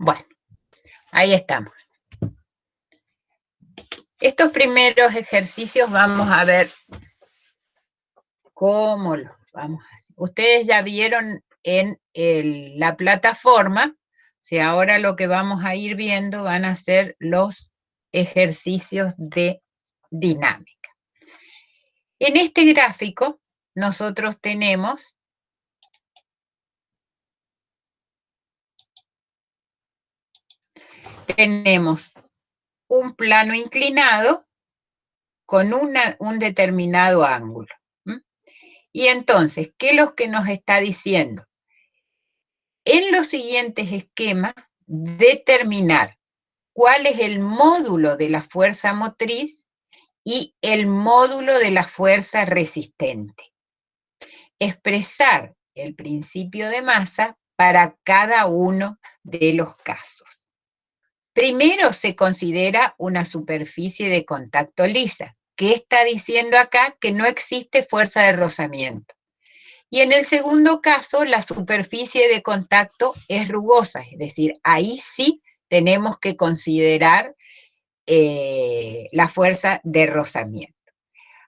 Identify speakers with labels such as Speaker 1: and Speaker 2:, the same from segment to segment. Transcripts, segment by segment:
Speaker 1: Bueno, ahí estamos. Estos primeros ejercicios vamos a ver cómo los vamos a hacer. Ustedes ya vieron en la plataforma, si ahora lo que vamos a ir viendo van a ser los ejercicios de dinámica. En este gráfico nosotros tenemos un plano inclinado con un determinado ángulo. Y entonces, ¿qué es lo que nos está diciendo? En los siguientes esquemas, determinar cuál es el módulo de la fuerza motriz y el módulo de la fuerza resistente. Expresar el principio de masa para cada uno de los casos. Primero se considera una superficie de contacto lisa. ¿Qué está diciendo acá? Que no existe fuerza de rozamiento. Y en el segundo caso, la superficie de contacto es rugosa, es decir, ahí sí tenemos que considerar la fuerza de rozamiento.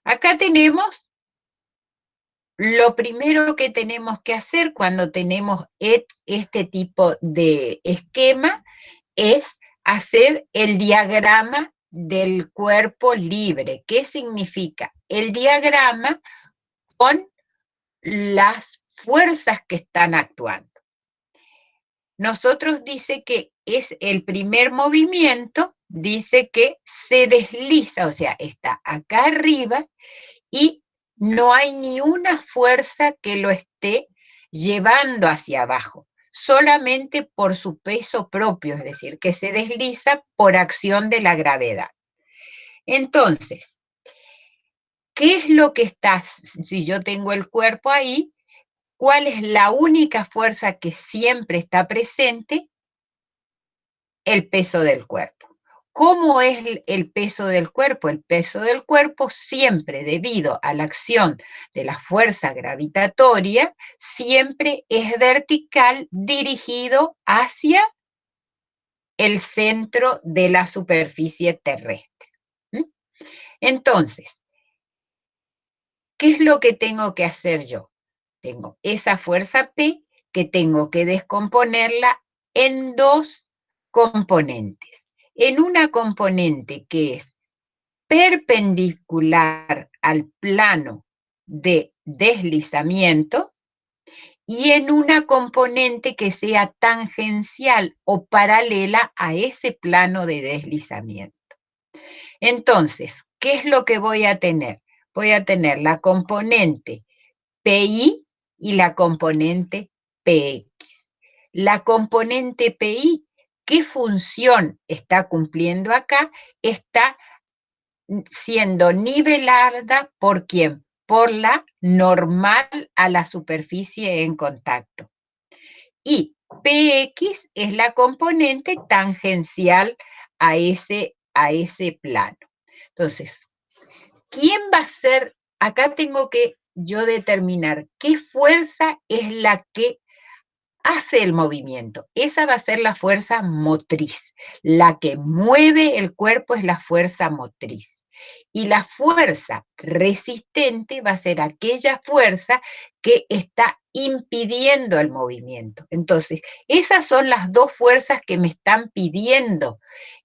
Speaker 1: Acá tenemos lo primero que tenemos que hacer cuando tenemos este tipo de esquema es hacer el diagrama del cuerpo libre. ¿Qué significa? El diagrama con las fuerzas que están actuando. Nosotros dice que es el primer movimiento, dice que se desliza, o sea, está acá arriba y no hay ni una fuerza que lo esté llevando hacia abajo, solamente por su peso propio, es decir, que se desliza por acción de la gravedad. Entonces, ¿qué es lo que está, si yo tengo el cuerpo ahí, cuál es la única fuerza que siempre está presente? El peso del cuerpo. ¿Cómo es el peso del cuerpo? El peso del cuerpo siempre, debido a la acción de la fuerza gravitatoria, siempre es vertical dirigido hacia el centro de la superficie terrestre. Entonces, ¿qué es lo que tengo que hacer yo? Tengo esa fuerza P que tengo que descomponerla en dos componentes. En una componente que es perpendicular al plano de deslizamiento y en una componente que sea tangencial o paralela a ese plano de deslizamiento. Entonces, ¿qué es lo que voy a tener? Voy a tener la componente PI y la componente PX. La componente PI, ¿qué función está cumpliendo acá? Está siendo nivelada ¿por quién? Por la normal a la superficie en contacto. Y PX es la componente tangencial a ese plano. Entonces, ¿quién va a ser? Acá tengo que yo determinar qué fuerza es la que hace el movimiento. Esa va a ser la fuerza motriz. La que mueve el cuerpo es la fuerza motriz. Y la fuerza resistente va a ser aquella fuerza que está impidiendo el movimiento. Entonces, esas son las dos fuerzas que me están pidiendo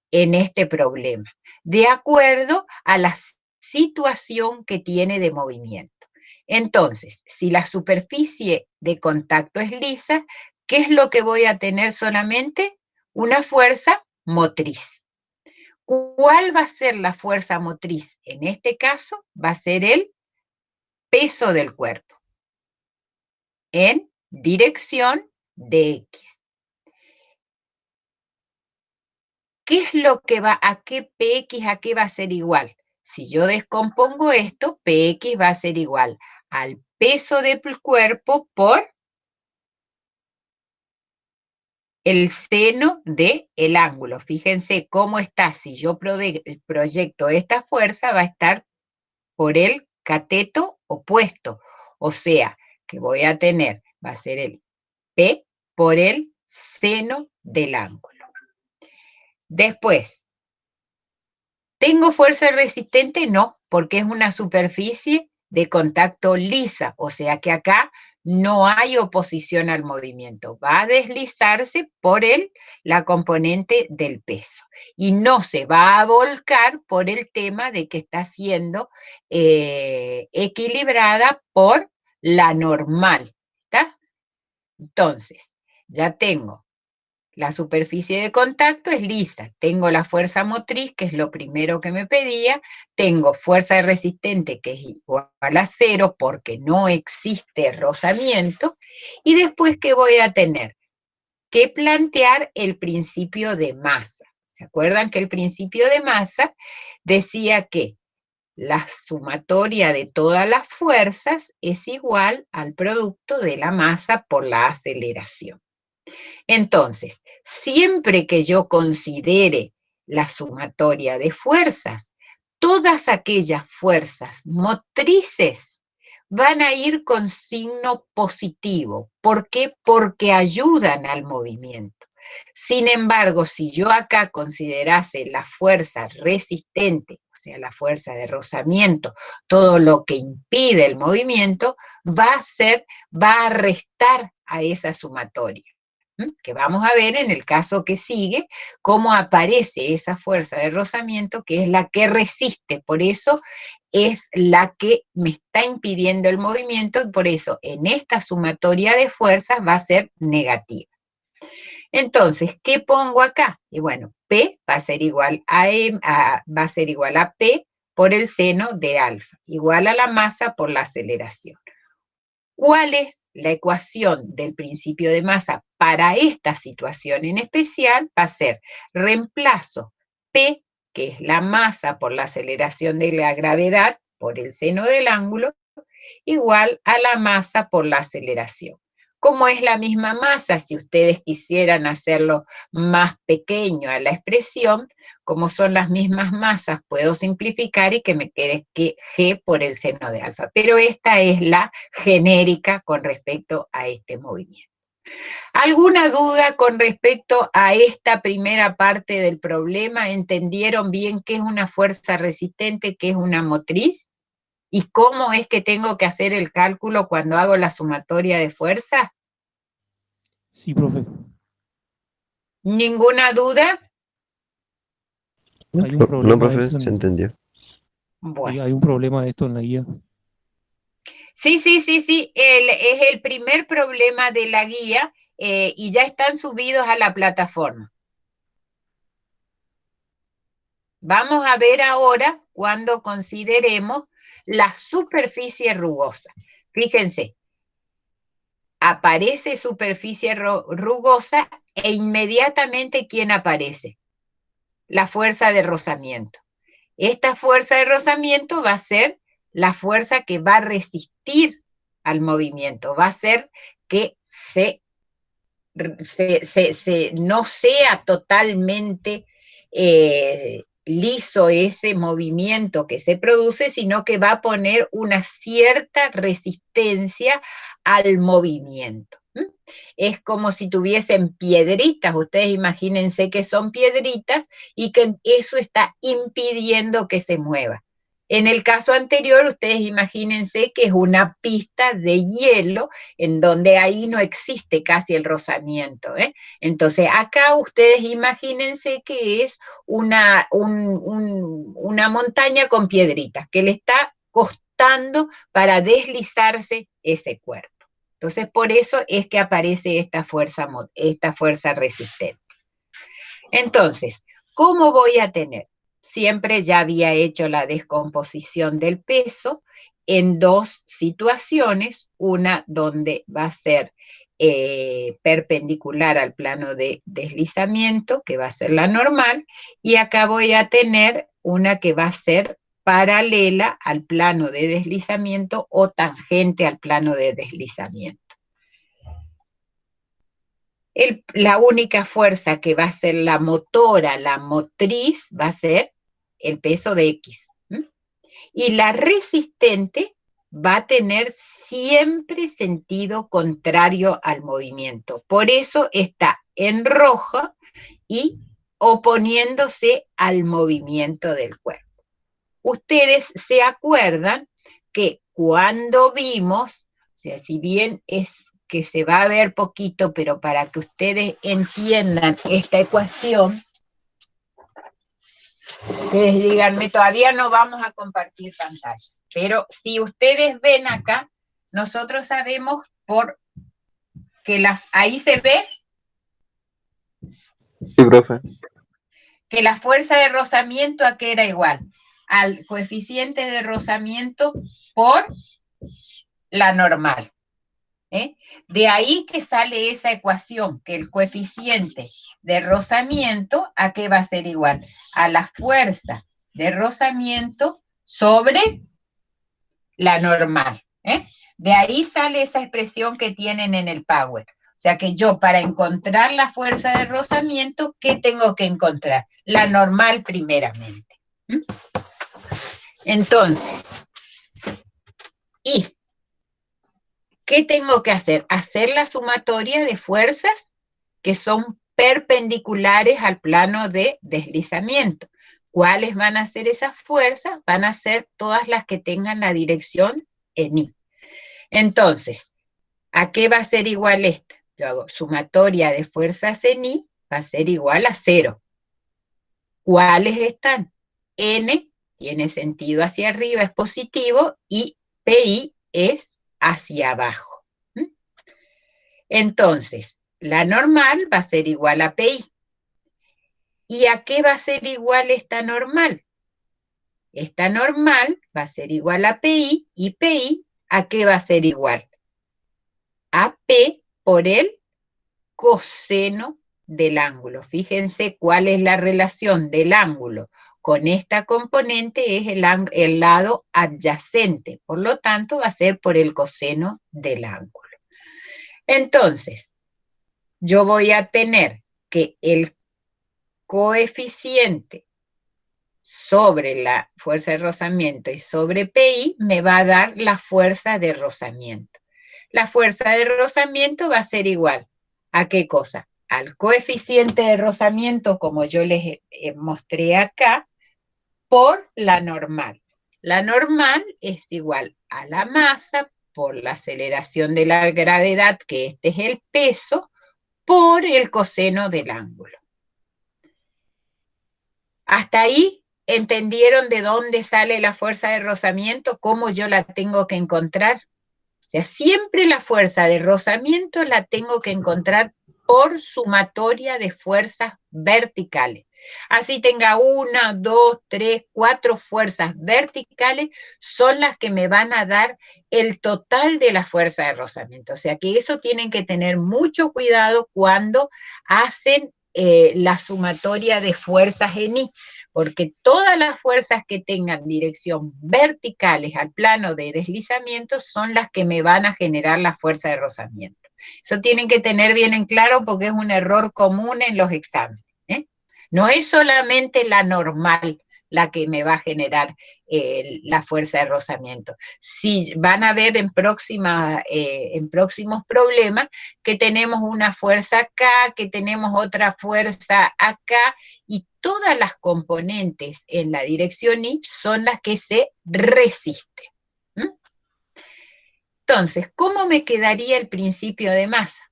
Speaker 1: en este problema, de acuerdo a la situación que tiene de movimiento. Entonces, si la superficie de contacto es lisa, ¿qué es lo que voy a tener solamente? Una fuerza motriz. ¿Cuál va a ser la fuerza motriz? En este caso, va a ser el peso del cuerpo en dirección de X. ¿Qué es lo que va, a qué PX, a qué va a ser igual? Si yo descompongo esto, PX va a ser igual al peso del cuerpo por el seno del ángulo. Fíjense cómo está. Si yo proyecto esta fuerza, va a estar por el cateto opuesto. O sea, que voy a tener, va a ser el P por el seno del ángulo. Después, ¿tengo fuerza resistente? No, porque es una superficie de contacto lisa, o sea que acá no hay oposición al movimiento. Va a deslizarse por la componente del peso y no se va a volcar por el tema de que está siendo equilibrada por la normal. ¿Está? Entonces, ya tengo la superficie de contacto es lisa, tengo la fuerza motriz, que es lo primero que me pedía, tengo fuerza resistente, que es igual a cero, porque no existe rozamiento, y después, ¿qué voy a tener? Que plantear el principio de masa. ¿Se acuerdan que el principio de masa decía que la sumatoria de todas las fuerzas es igual al producto de la masa por la aceleración? Entonces, siempre que yo considere la sumatoria de fuerzas, todas aquellas fuerzas motrices van a ir con signo positivo. ¿Por qué? Porque ayudan al movimiento. Sin embargo, si yo acá considerase la fuerza resistente, o sea, la fuerza de rozamiento, todo lo que impide el movimiento, va a restar a esa sumatoria. Que vamos a ver en el caso que sigue, cómo aparece esa fuerza de rozamiento, que es la que resiste, por eso es la que me está impidiendo el movimiento, y por eso en esta sumatoria de fuerzas va a ser negativa. Entonces, ¿qué pongo acá? Y bueno, P va a ser igual va a ser igual a P por el seno de alfa, igual a la masa por la aceleración. ¿Cuál es la ecuación del principio de masa para esta situación en especial? Va a ser reemplazo P, que es la masa por la aceleración de la gravedad por el seno del ángulo, igual a la masa por la aceleración. Como es la misma masa, si ustedes quisieran hacerlo más pequeño a la expresión, como son las mismas masas, puedo simplificar y que me quede G por el seno de alfa. Pero esta es la genérica con respecto a este movimiento. ¿Alguna duda con respecto a esta primera parte del problema? ¿Entendieron bien qué es una fuerza resistente, qué es una motriz? ¿Y cómo es que tengo que hacer el cálculo cuando hago la sumatoria de fuerzas?
Speaker 2: Sí, profe.
Speaker 1: ¿Ninguna duda?
Speaker 2: Hay un
Speaker 3: No,
Speaker 2: problema de
Speaker 3: profe,
Speaker 2: esto
Speaker 3: se entendió.
Speaker 1: Bueno.
Speaker 2: hay un problema de esto en la guía.
Speaker 1: Sí, es el primer problema de la guía y ya están subidos a la plataforma. Vamos a ver ahora cuando consideremos la superficie rugosa. Fíjense, aparece superficie rugosa e inmediatamente ¿quién aparece? La fuerza de rozamiento. Esta fuerza de rozamiento va a ser la fuerza que va a resistir al movimiento, va a ser que no sea totalmente liso ese movimiento que se produce, sino que va a poner una cierta resistencia al movimiento. Es como si tuviesen piedritas, ustedes imagínense que son piedritas y que eso está impidiendo que se mueva. En el caso anterior, ustedes imagínense que es una pista de hielo en donde ahí no existe casi el rozamiento. Entonces, acá ustedes imagínense que es una montaña con piedritas que le está costando para deslizarse ese cuerpo. Entonces, por eso es que aparece esta fuerza resistente. Entonces, ¿cómo voy a tener? Siempre ya había hecho la descomposición del peso en dos situaciones, una donde va a ser perpendicular al plano de deslizamiento, que va a ser la normal, y acá voy a tener una que va a ser paralela al plano de deslizamiento o tangente al plano de deslizamiento. La única fuerza que va a ser la motora, la motriz, va a ser el peso de X. Y la resistente va a tener siempre sentido contrario al movimiento. Por eso está en rojo y oponiéndose al movimiento del cuerpo. Ustedes se acuerdan que cuando vimos, o sea, si bien es que se va a ver poquito, pero para que ustedes entiendan esta ecuación, ustedes díganme, todavía no vamos a compartir pantalla, pero si ustedes ven acá, nosotros sabemos por que ahí se ve
Speaker 3: Sí, profe.
Speaker 1: que la fuerza de rozamiento a qué era igual, al coeficiente de rozamiento por la normal. De ahí que sale esa ecuación, que el coeficiente de rozamiento, ¿a qué va a ser igual? A la fuerza de rozamiento sobre la normal. De ahí sale esa expresión que tienen en el Power. O sea que yo, para encontrar la fuerza de rozamiento, ¿qué tengo que encontrar? La normal primeramente. Entonces, ¿y qué tengo que hacer? Hacer la sumatoria de fuerzas que son perpendiculares al plano de deslizamiento. ¿Cuáles van a ser esas fuerzas? Van a ser todas las que tengan la dirección en Y. Entonces, ¿a qué va a ser igual esta? Yo hago sumatoria de fuerzas en Y, va a ser igual a 0. ¿Cuáles están? N tiene sentido hacia arriba, es positivo, y PI es hacia abajo. Entonces, la normal va a ser igual a PI. ¿Y a qué va a ser igual esta normal? Esta normal va a ser igual a PI, y PI, ¿a qué va a ser igual? A P por el coseno del ángulo. Fíjense cuál es la relación del ángulo con esta componente, es el lado adyacente, por lo tanto va a ser por el coseno del ángulo. Entonces, yo voy a tener que el coeficiente sobre la fuerza de rozamiento y sobre PI me va a dar la fuerza de rozamiento. La fuerza de rozamiento va a ser igual ¿a qué cosa? Al coeficiente de rozamiento, como yo les mostré acá, por la normal. La normal es igual a la masa por la aceleración de la gravedad, que este es el peso, por el coseno del ángulo. Hasta ahí, ¿entendieron de dónde sale la fuerza de rozamiento? ¿Cómo yo la tengo que encontrar? O sea, siempre la fuerza de rozamiento la tengo que encontrar por sumatoria de fuerzas verticales. Así tenga 1, 2, 3, 4 fuerzas verticales, son las que me van a dar el total de la fuerza de rozamiento. O sea que eso tienen que tener mucho cuidado cuando hacen la sumatoria de fuerzas en I, porque todas las fuerzas que tengan dirección verticales al plano de deslizamiento son las que me van a generar la fuerza de rozamiento. Eso tienen que tener bien en claro porque es un error común en los exámenes. No es solamente la normal la que me va a generar la fuerza de rozamiento. Si van a ver en próximos problemas que tenemos una fuerza acá, que tenemos otra fuerza acá, y todas las componentes en la dirección Y son las que se resisten. Entonces, ¿cómo me quedaría el principio de masa?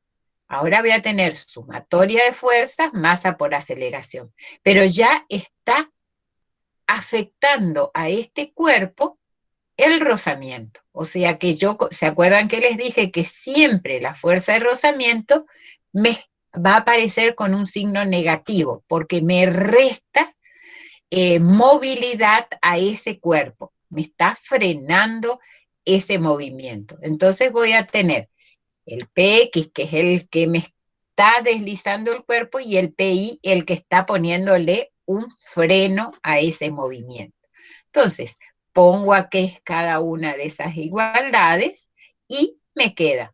Speaker 1: Ahora voy a tener sumatoria de fuerzas, masa por aceleración, pero ya está afectando a este cuerpo el rozamiento. O sea que ¿se acuerdan que les dije que siempre la fuerza de rozamiento me va a aparecer con un signo negativo, porque me resta movilidad a ese cuerpo, me está frenando ese movimiento. Entonces voy a tener el PX, que es el que me está deslizando el cuerpo, y el PI, el que está poniéndole un freno a ese movimiento. Entonces, pongo aquí cada una de esas igualdades y me queda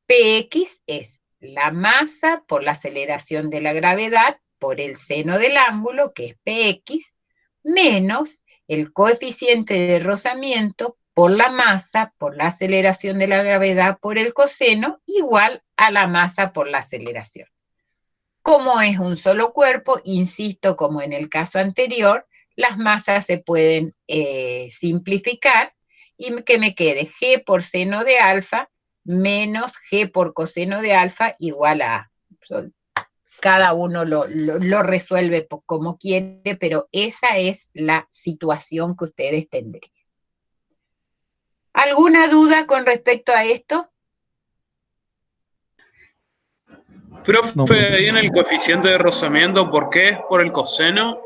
Speaker 1: PX es la masa por la aceleración de la gravedad por el seno del ángulo, que es PX, menos el coeficiente de rozamiento por la masa por la aceleración de la gravedad por el coseno, igual a la masa por la aceleración. Como es un solo cuerpo, insisto, como en el caso anterior, las masas se pueden simplificar y que me quede G por seno de alfa menos G por coseno de alfa igual a A. Cada uno lo resuelve como quiere, pero esa es la situación que ustedes tendrían. ¿Alguna duda con respecto a esto?
Speaker 2: No,
Speaker 3: Profe, ahí
Speaker 2: profe.
Speaker 3: en el coeficiente de rozamiento, ¿por qué es por el coseno?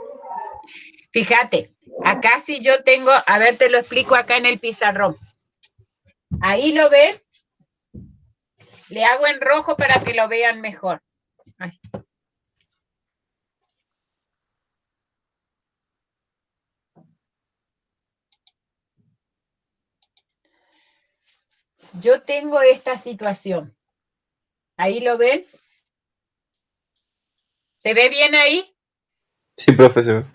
Speaker 1: Fíjate, acá si yo tengo, a ver, te lo explico acá en el pizarrón. Ahí lo ven. Le hago en rojo para que lo vean mejor. Ay. Yo tengo esta situación. ¿Ahí lo ven? ¿Se ve bien ahí?
Speaker 4: Sí, profesor.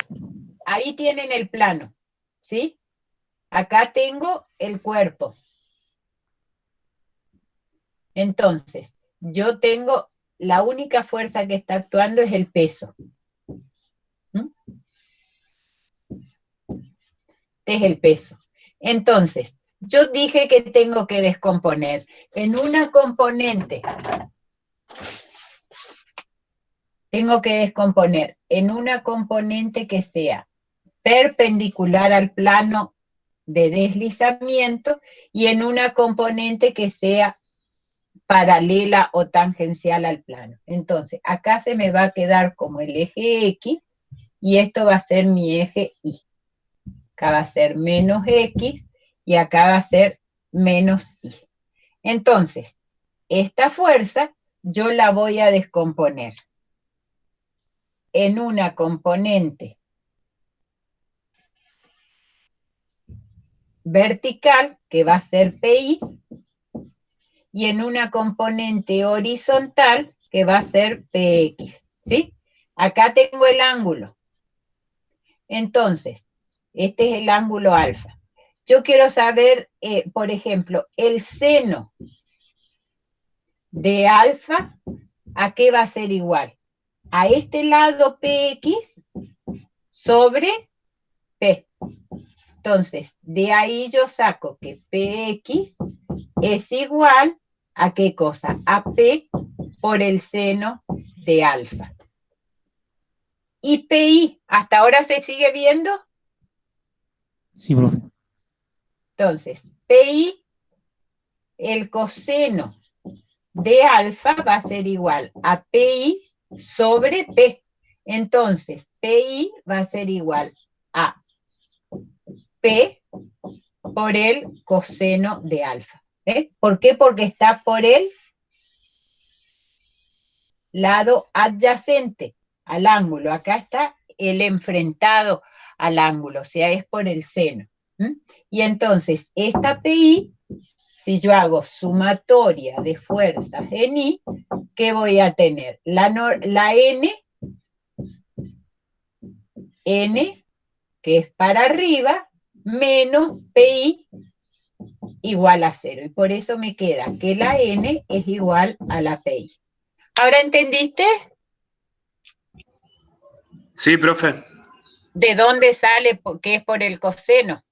Speaker 1: Ahí tienen el plano, ¿sí? Acá tengo el cuerpo. Entonces, yo tengo, la única fuerza que está actuando es el peso. Es el peso. Entonces, yo dije que tengo que descomponer en una componente. Tengo que descomponer en una componente que sea perpendicular al plano de deslizamiento y en una componente que sea paralela o tangencial al plano. Entonces, acá se me va a quedar como el eje X y esto va a ser mi eje Y. Acá va a ser menos X y acá va a ser menos Y. Entonces, esta fuerza yo la voy a descomponer en una componente vertical, que va a ser PI, y en una componente horizontal, que va a ser PX, ¿sí? Acá tengo el ángulo. Entonces, este es el ángulo alfa. Yo quiero saber, por ejemplo, el seno de alfa, ¿a qué va a ser igual? A este lado PX sobre P. Entonces, de ahí yo saco que PX es igual a qué cosa? A P por el seno de alfa. ¿Y PI hasta ahora se sigue viendo?
Speaker 2: Sí, profe.
Speaker 1: Entonces, PI, el coseno de alfa va a ser igual a PI sobre P. Entonces, PI va a ser igual a P por el coseno de alfa. ¿Por qué? Porque está por el lado adyacente al ángulo. Acá está el enfrentado al ángulo, o sea, es por el seno. Y entonces, esta PI, si yo hago sumatoria de fuerzas en I, ¿qué voy a tener? La N, que es para arriba, menos PI igual a 0. Y por eso me queda que la N es igual a la PI. ¿Ahora entendiste?
Speaker 3: Sí, profe.
Speaker 1: ¿De dónde sale? Que es por el coseno.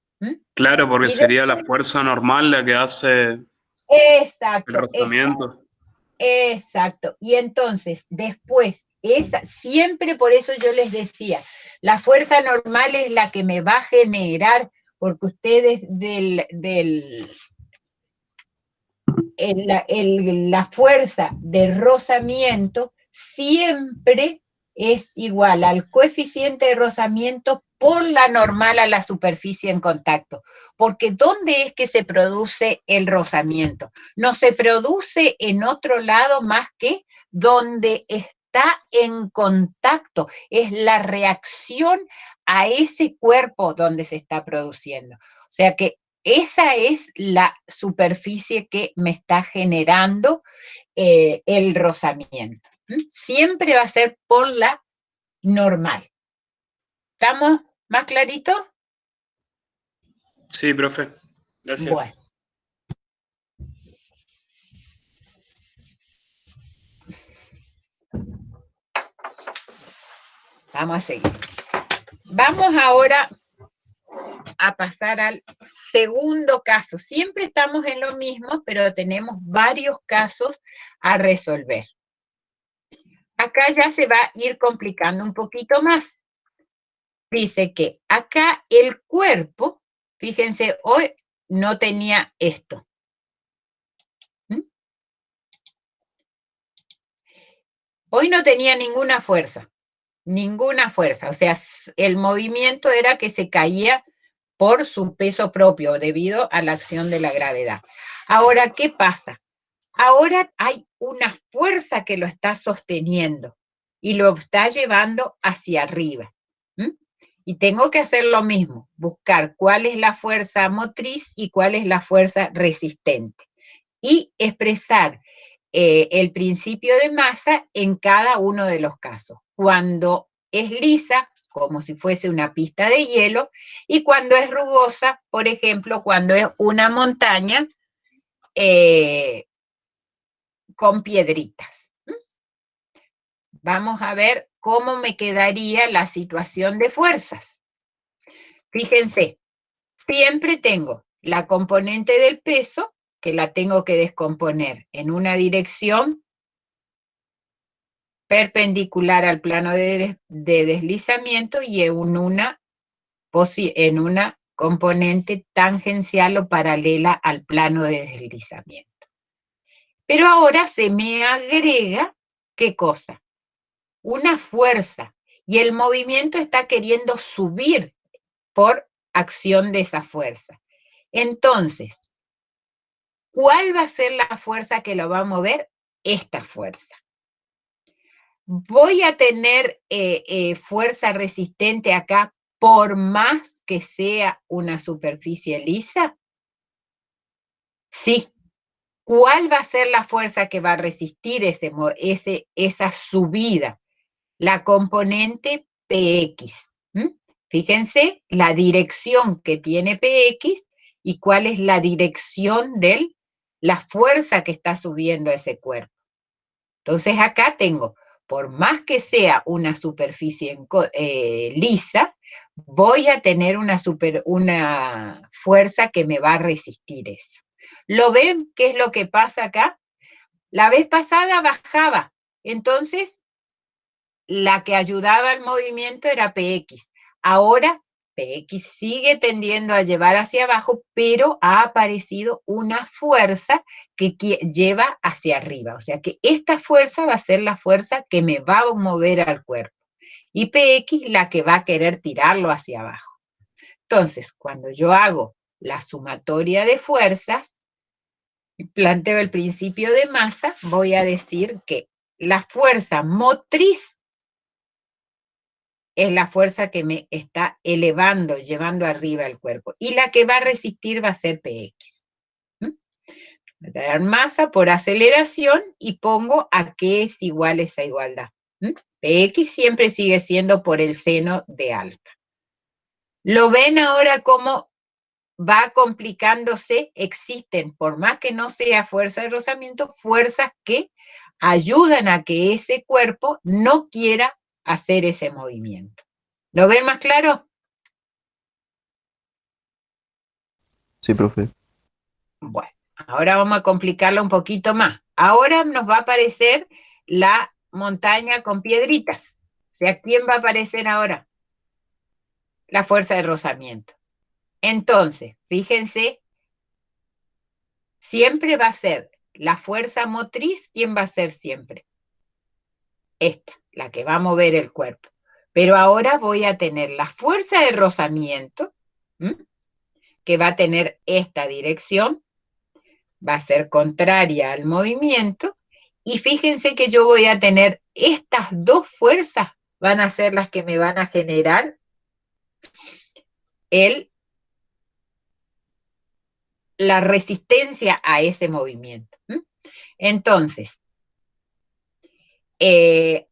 Speaker 3: Claro, porque
Speaker 1: Y
Speaker 3: sería la fuerza normal la que hace el
Speaker 1: exacto,
Speaker 3: rozamiento.
Speaker 1: exacto. Y entonces, después, siempre por eso yo les decía, la fuerza normal es la que me va a generar, porque ustedes la fuerza de rozamiento siempre es igual al coeficiente de rozamiento por la normal a la superficie en contacto. Porque ¿dónde es que se produce el rozamiento? No se produce en otro lado más que donde está en contacto. Es la reacción a ese cuerpo donde se está produciendo. O sea que esa es la superficie que me está generando el rozamiento. Siempre va a ser por la normal. ¿Estamos más claritos?
Speaker 3: Sí, profe. Gracias.
Speaker 1: Bueno. Vamos a seguir. Vamos ahora a pasar al segundo caso. Siempre estamos en lo mismo, pero tenemos varios casos a resolver. Acá ya se va a ir complicando un poquito más. Dice que acá el cuerpo, fíjense, hoy no tenía esto. Hoy no tenía ninguna fuerza, o sea, el movimiento era que se caía por su peso propio debido a la acción de la gravedad. Ahora, ¿qué pasa? Ahora hay una fuerza que lo está sosteniendo y lo está llevando hacia arriba. Y tengo que hacer lo mismo, buscar cuál es la fuerza motriz y cuál es la fuerza resistente. Y expresar el principio de masa en cada uno de los casos. Cuando es lisa, como si fuese una pista de hielo, y cuando es rugosa, por ejemplo, cuando es una montaña con piedritas. Vamos a ver cómo me quedaría la situación de fuerzas. Fíjense, siempre tengo la componente del peso, que la tengo que descomponer en una dirección perpendicular al plano de deslizamiento y en una componente tangencial o paralela al plano de deslizamiento. Pero ahora se me agrega, ¿qué cosa? Una fuerza, y el movimiento está queriendo subir por acción de esa fuerza. Entonces, ¿cuál va a ser la fuerza que lo va a mover? Esta fuerza. ¿Voy a tener fuerza resistente acá por más que sea una superficie lisa? Sí. ¿Cuál va a ser la fuerza que va a resistir esa subida? La componente PX. Fíjense la dirección que tiene PX y cuál es la dirección de la fuerza que está subiendo ese cuerpo. Entonces acá tengo, por más que sea una superficie lisa, voy a tener una fuerza que me va a resistir eso. ¿Lo ven? ¿Qué es lo que pasa acá? La vez pasada bajaba, entonces la que ayudaba al movimiento era PX. Ahora PX sigue tendiendo a llevar hacia abajo, pero ha aparecido una fuerza que lleva hacia arriba. O sea que esta fuerza va a ser la fuerza que me va a mover al cuerpo. Y PX la que va a querer tirarlo hacia abajo. Entonces, cuando yo hago la sumatoria de fuerzas, planteo el principio de masa, voy a decir que la fuerza motriz es la fuerza que me está elevando, llevando arriba el cuerpo. Y la que va a resistir va a ser PX. Voy a traer masa por aceleración y pongo a qué es igual esa igualdad. PX siempre sigue siendo por el seno de alfa. ¿Lo ven ahora cómo va complicándose? Existen, por más que no sea fuerza de rozamiento, fuerzas que ayudan a que ese cuerpo no quiera hacer ese movimiento. ¿Lo ven más claro?
Speaker 4: Sí, profe.
Speaker 1: Bueno, ahora vamos a complicarlo un poquito más. Ahora nos va a aparecer la montaña con piedritas. O sea, ¿quién va a aparecer ahora? La fuerza de rozamiento. Entonces, fíjense, siempre va a ser la fuerza motriz, ¿quién va a ser siempre? Esta, la que va a mover el cuerpo. Pero ahora voy a tener la fuerza de rozamiento, que va a tener esta dirección, va a ser contraria al movimiento, y fíjense que yo voy a tener estas dos fuerzas, van a ser las que me van a generar la resistencia a ese movimiento. Entonces,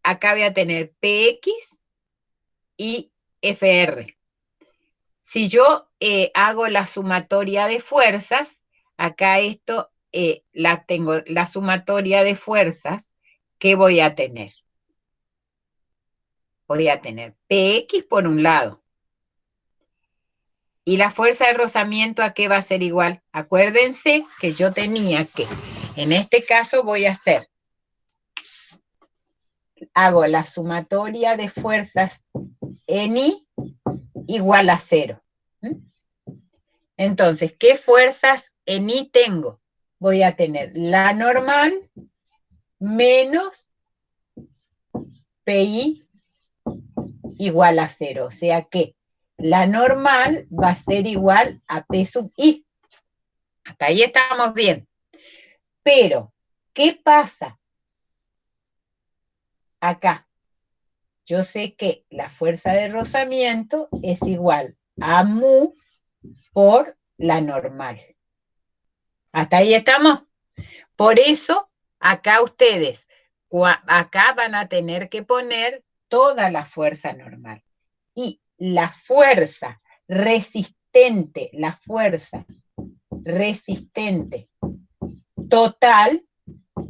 Speaker 1: acá voy a tener PX y FR. Si yo hago la sumatoria de fuerzas, acá esto tengo la sumatoria de fuerzas que voy a tener. voy a tener PX por un lado. ¿Y la fuerza de rozamiento a qué va a ser igual? Acuérdense que yo tenía que, en este caso voy a hacer, hago la sumatoria de fuerzas en I igual a 0. Entonces, ¿qué fuerzas en I tengo? Voy a tener la normal menos PI igual a 0. O sea que la normal va a ser igual a P sub I. Hasta ahí estamos bien. Pero, ¿qué pasa acá? Yo sé que la fuerza de rozamiento es igual a mu por la normal. ¿Hasta ahí estamos? Por eso, acá ustedes, acá van a tener que poner toda la fuerza normal. Y la fuerza resistente total,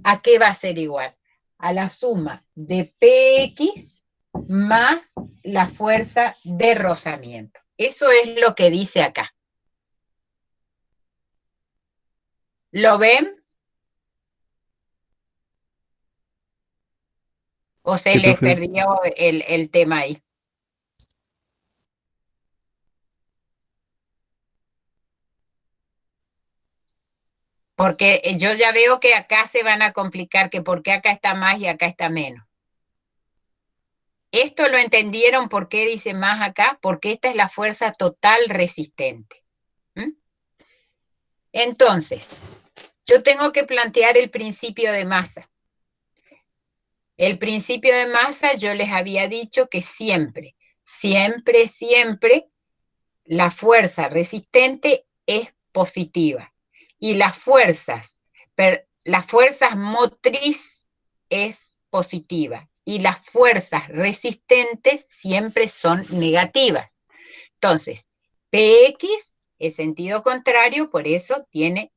Speaker 1: ¿a qué va a ser igual? A la suma de PX más la fuerza de rozamiento. Eso es lo que dice acá. ¿Lo ven? ¿O se
Speaker 4: Sí,
Speaker 1: les
Speaker 4: profe.
Speaker 1: perdió el tema ahí? Porque yo ya veo que acá se van a complicar, que porque acá está más y acá está menos. ¿Esto lo entendieron por qué dice más acá? Porque esta es la fuerza total resistente. ¿Mm? Entonces, yo tengo que plantear el principio de masa. El principio de masa yo les había dicho que siempre, la fuerza resistente es positiva. Y las fuerzas motriz es positiva. Y las fuerzas resistentes siempre son negativas. Entonces, PX es sentido contrario, por eso tiene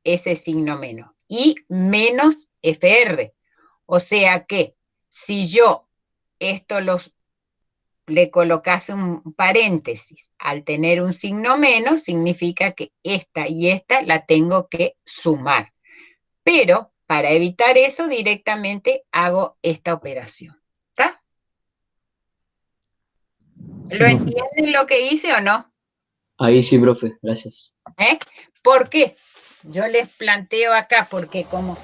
Speaker 1: ese signo menos. Y menos FR. O sea que si yo esto le colocase un paréntesis, al tener un signo menos, significa que esta y esta la tengo que sumar. Pero para evitar eso, directamente hago esta operación. ¿Está?
Speaker 2: Sí,
Speaker 1: ¿Lo
Speaker 2: profe.
Speaker 1: entienden lo que hice o no?
Speaker 5: Ahí sí, profe, gracias.
Speaker 1: ¿Por qué? Yo les planteo acá, porque como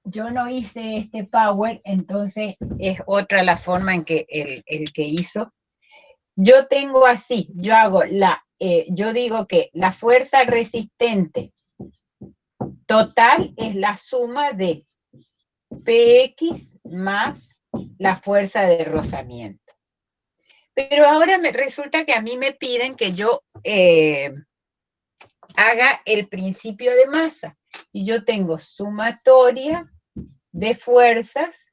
Speaker 1: yo no hice este power, entonces es otra la forma en que el que hizo. Yo tengo así, yo digo que la fuerza resistente total es la suma de PX más la fuerza de rozamiento. Pero ahora me resulta que a mí me piden que yo haga el principio de masa. Y yo tengo sumatoria de fuerzas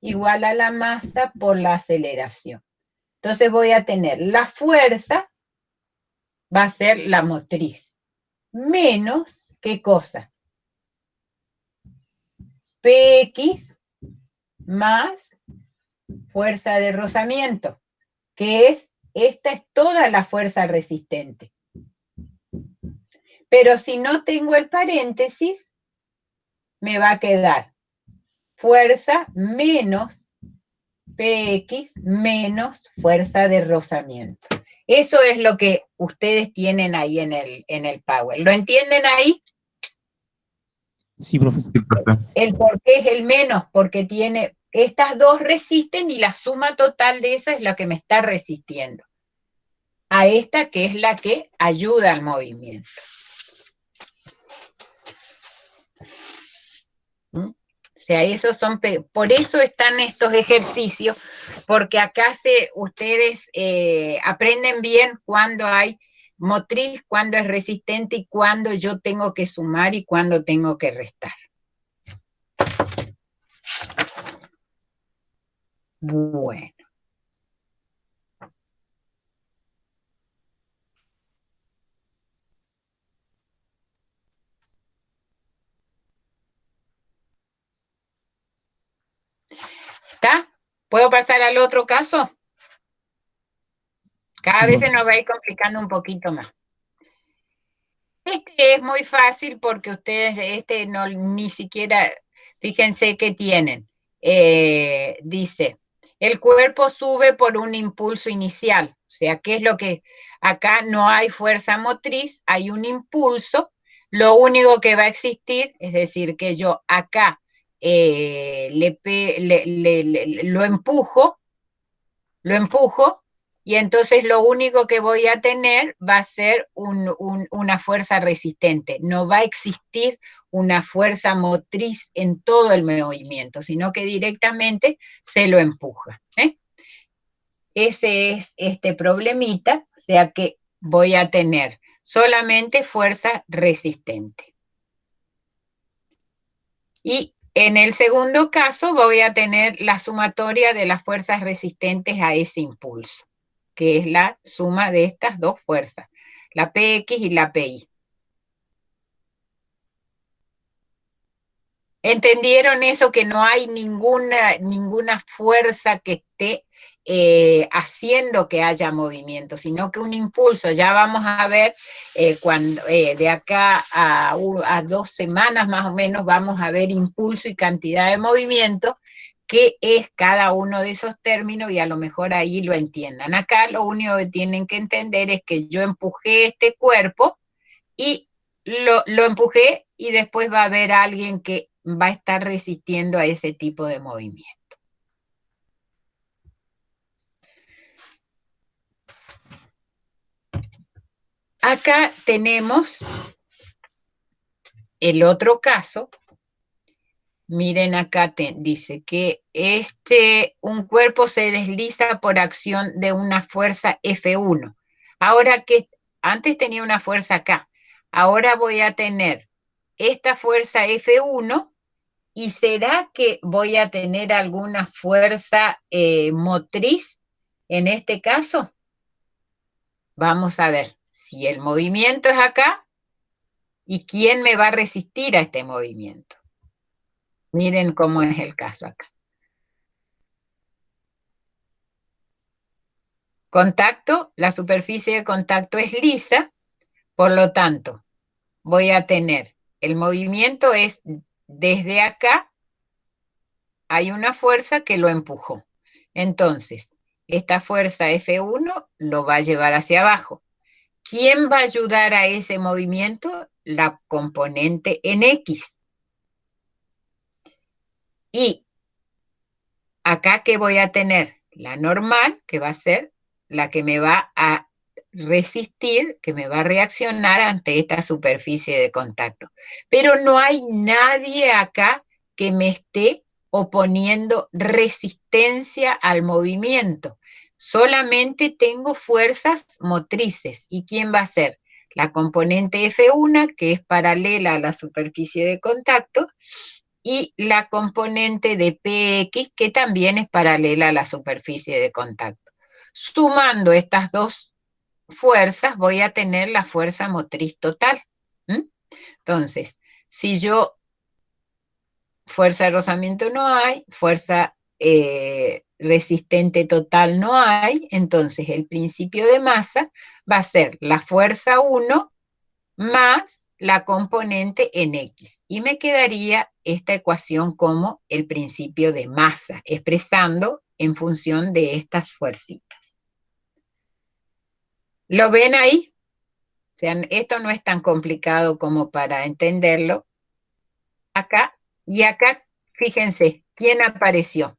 Speaker 1: igual a la masa por la aceleración. Entonces voy a tener la fuerza, va a ser la motriz, menos, ¿qué cosa? PX más fuerza de rozamiento, que esta es toda la fuerza resistente. Pero si no tengo el paréntesis, me va a quedar fuerza menos PX menos fuerza de rozamiento. Eso es lo que ustedes tienen ahí en el Power. ¿Lo entienden ahí?
Speaker 2: Sí, profe.
Speaker 4: Sí, profe.
Speaker 1: El por qué es el menos, porque tiene, estas dos resisten y la suma total de esa es la que me está resistiendo a esta que es la que ayuda al movimiento. ¿Mm? O sea, esos son, por eso están estos ejercicios, porque acá ustedes aprenden bien cuándo hay motriz, cuándo es resistente y cuándo yo tengo que sumar y cuándo tengo que restar. Bueno. ¿Está? ¿Puedo pasar al otro caso? Cada
Speaker 2: Sí,
Speaker 1: vez
Speaker 2: profe.
Speaker 1: se nos va a ir complicando un poquito más. Este es muy fácil porque ustedes, no, ni siquiera, fíjense qué tienen. Dice, el cuerpo sube por un impulso inicial. O sea, ¿qué es lo que? Acá no hay fuerza motriz, hay un impulso. Lo único que va a existir, es decir, que yo acá lo empujo, y entonces lo único que voy a tener va a ser una fuerza resistente. No va a existir una fuerza motriz en todo el movimiento, sino que directamente se lo empuja. Ese es este problemita, o sea que voy a tener solamente fuerza resistente. Y en el segundo caso voy a tener la sumatoria de las fuerzas resistentes a ese impulso, que es la suma de estas dos fuerzas, la PX y la PY. ¿Entendieron eso? Que no hay ninguna fuerza que esté haciendo que haya movimiento, sino que un impulso. Ya vamos a ver cuando de acá a 2 semanas más o menos vamos a ver impulso y cantidad de movimiento, qué es cada uno de esos términos, y a lo mejor ahí lo entiendan. Acá lo único que tienen que entender es que yo empujé este cuerpo y lo empujé, y después va a haber alguien que va a estar resistiendo a ese tipo de movimiento. Acá tenemos el otro caso. Miren acá, dice que un cuerpo se desliza por acción de una fuerza F1. Ahora que antes tenía una fuerza acá, ahora voy a tener esta fuerza F1. ¿Y será que voy a tener alguna fuerza motriz en este caso? Vamos a ver si el movimiento es acá y quién me va a resistir a este movimiento. Miren cómo es el caso acá. Contacto, la superficie de contacto es lisa, por lo tanto, voy a tener, el movimiento es desde acá, hay una fuerza que lo empujó. Entonces, esta fuerza F1 lo va a llevar hacia abajo. ¿Quién va a ayudar a ese movimiento? La componente en X. Y acá, ¿qué voy a tener? La normal, que va a ser la que me va a resistir, que me va a reaccionar ante esta superficie de contacto. Pero no hay nadie acá que me esté oponiendo resistencia al movimiento. Solamente tengo fuerzas motrices. ¿Y quién va a ser? La componente F1, que es paralela a la superficie de contacto, y la componente de PX, que también es paralela a la superficie de contacto. Sumando estas dos fuerzas, voy a tener la fuerza motriz total. Entonces, si yo, fuerza de rozamiento no hay, fuerza resistente total no hay, entonces el principio de masa va a ser la fuerza 1 más la componente en X. Y me quedaría esta ecuación como el principio de masa, expresando en función de estas fuercitas. ¿Lo ven ahí? O sea, esto no es tan complicado como para entenderlo. Acá, y acá, fíjense, ¿quién apareció?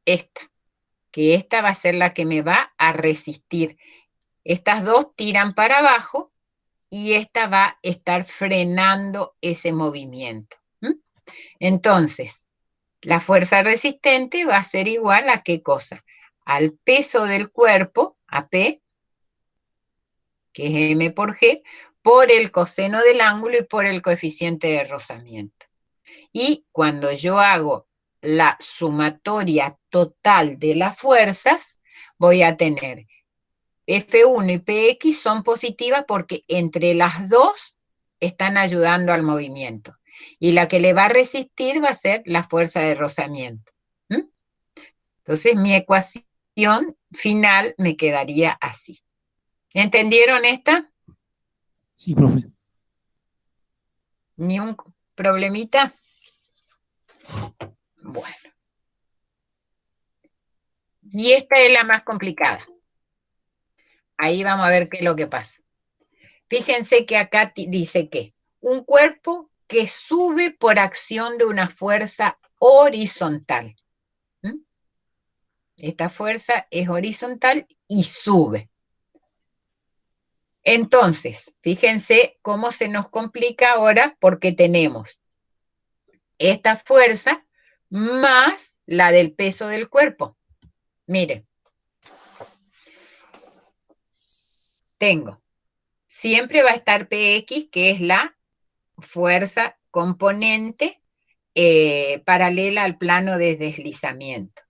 Speaker 1: Esta, que esta va a ser la que me va a resistir. Estas dos tiran para abajo, y esta va a estar frenando ese movimiento. Entonces, la fuerza resistente va a ser igual a ¿qué cosa? Al peso del cuerpo, a P, que es M por G, por el coseno del ángulo y por el coeficiente de rozamiento. Y cuando yo hago la sumatoria total de las fuerzas, voy a tener F1 y PX son positivas porque entre las dos están ayudando al movimiento. Y la que le va a resistir va a ser la fuerza de rozamiento. ¿Mm? Entonces mi ecuación final me quedaría así. ¿Entendieron esta?
Speaker 2: Sí, profe.
Speaker 1: ¿Ni un problemita? Bueno. Y esta es la más complicada. Ahí vamos a ver qué es lo que pasa. Fíjense que acá dice que un cuerpo que sube por acción de una fuerza horizontal. ¿Mm? Esta fuerza es horizontal y sube. Entonces, fíjense cómo se nos complica ahora porque tenemos esta fuerza más la del peso del cuerpo. Miren, siempre va a estar Px, que es la fuerza componente paralela al plano de deslizamiento.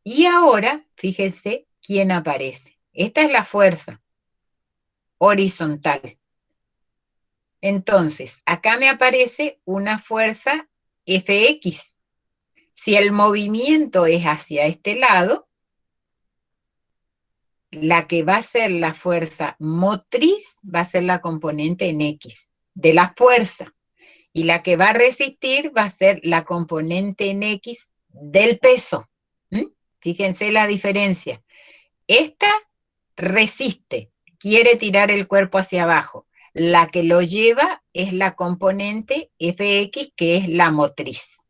Speaker 1: Y ahora, fíjense quién aparece. Esta es la fuerza horizontal. Entonces, acá me aparece una fuerza Fx. Si el movimiento es hacia este lado, la que va a ser la fuerza motriz va a ser la componente en X de la fuerza. Y la que va a resistir va a ser la componente en X del peso. ¿Mm? Fíjense la diferencia. Esta resiste, quiere tirar el cuerpo hacia abajo. La que lo lleva es la componente Fx, que es la motriz.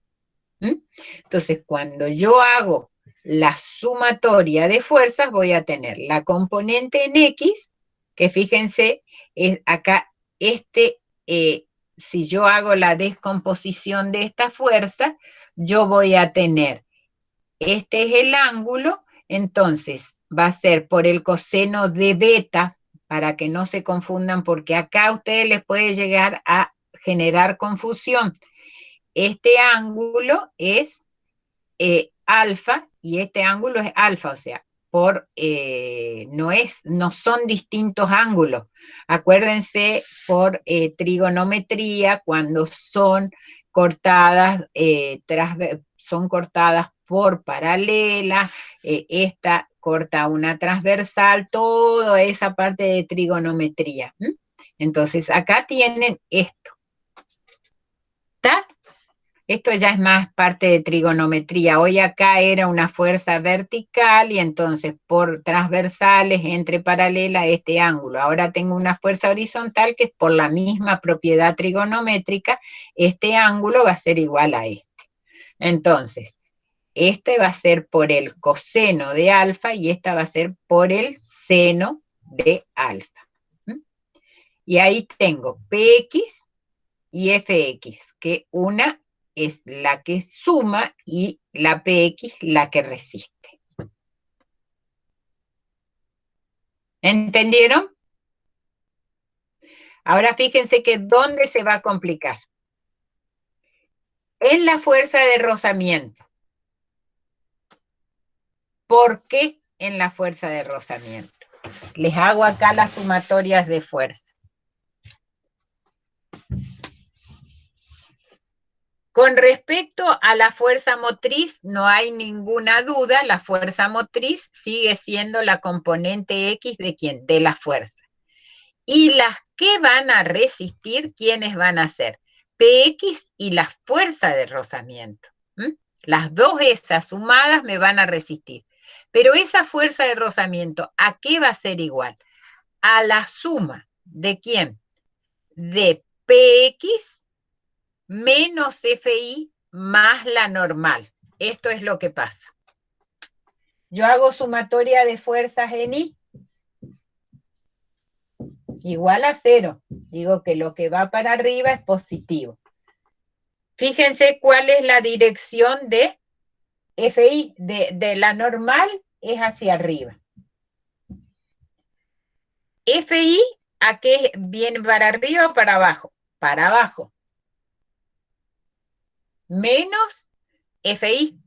Speaker 1: ¿Mm? Entonces, cuando yo hago la sumatoria de fuerzas, voy a tener la componente en X, que fíjense, es acá si yo hago la descomposición de esta fuerza, yo voy a tener, este es el ángulo, entonces va a ser por el coseno de beta, para que no se confundan, porque acá a ustedes les puede llegar a generar confusión. Este ángulo es alfa y este ángulo es alfa, o sea, no son distintos ángulos. Acuérdense por trigonometría, cuando son cortadas, son cortadas por paralelas, esta corta una transversal, toda esa parte de trigonometría. ¿Mm? Entonces, acá tienen esto. ¿Está? Esto ya es más parte de trigonometría. Hoy acá era una fuerza vertical y entonces por transversales entre paralelas este ángulo. Ahora tengo una fuerza horizontal que es por la misma propiedad trigonométrica, este ángulo va a ser igual a este. Entonces, este va a ser por el coseno de alfa y esta va a ser por el seno de alfa. ¿Mm? Y ahí tengo Px y Fx, que una es la que suma y la Px la que resiste. ¿Entendieron? Ahora fíjense que ¿dónde se va a complicar? En la fuerza de rozamiento. ¿Por qué en la fuerza de rozamiento? Les hago acá las sumatorias de fuerza. Con respecto a la fuerza motriz, no hay ninguna duda, la fuerza motriz sigue siendo la componente X de ¿quién? De la fuerza. Y las que van a resistir, ¿quiénes van a ser? Px y la fuerza de rozamiento. ¿Mm? Las dos esas sumadas me van a resistir. Pero esa fuerza de rozamiento, ¿a qué va a ser igual? A la suma de ¿quién? De Px menos Fi más la normal. Esto es lo que pasa. Yo hago sumatoria de fuerzas en I igual a 0. Digo que lo que va para arriba es positivo. Fíjense cuál es la dirección de Fi, de la normal es hacia arriba. Fi, ¿a qué viene para arriba o para abajo? Para abajo. Menos Fi.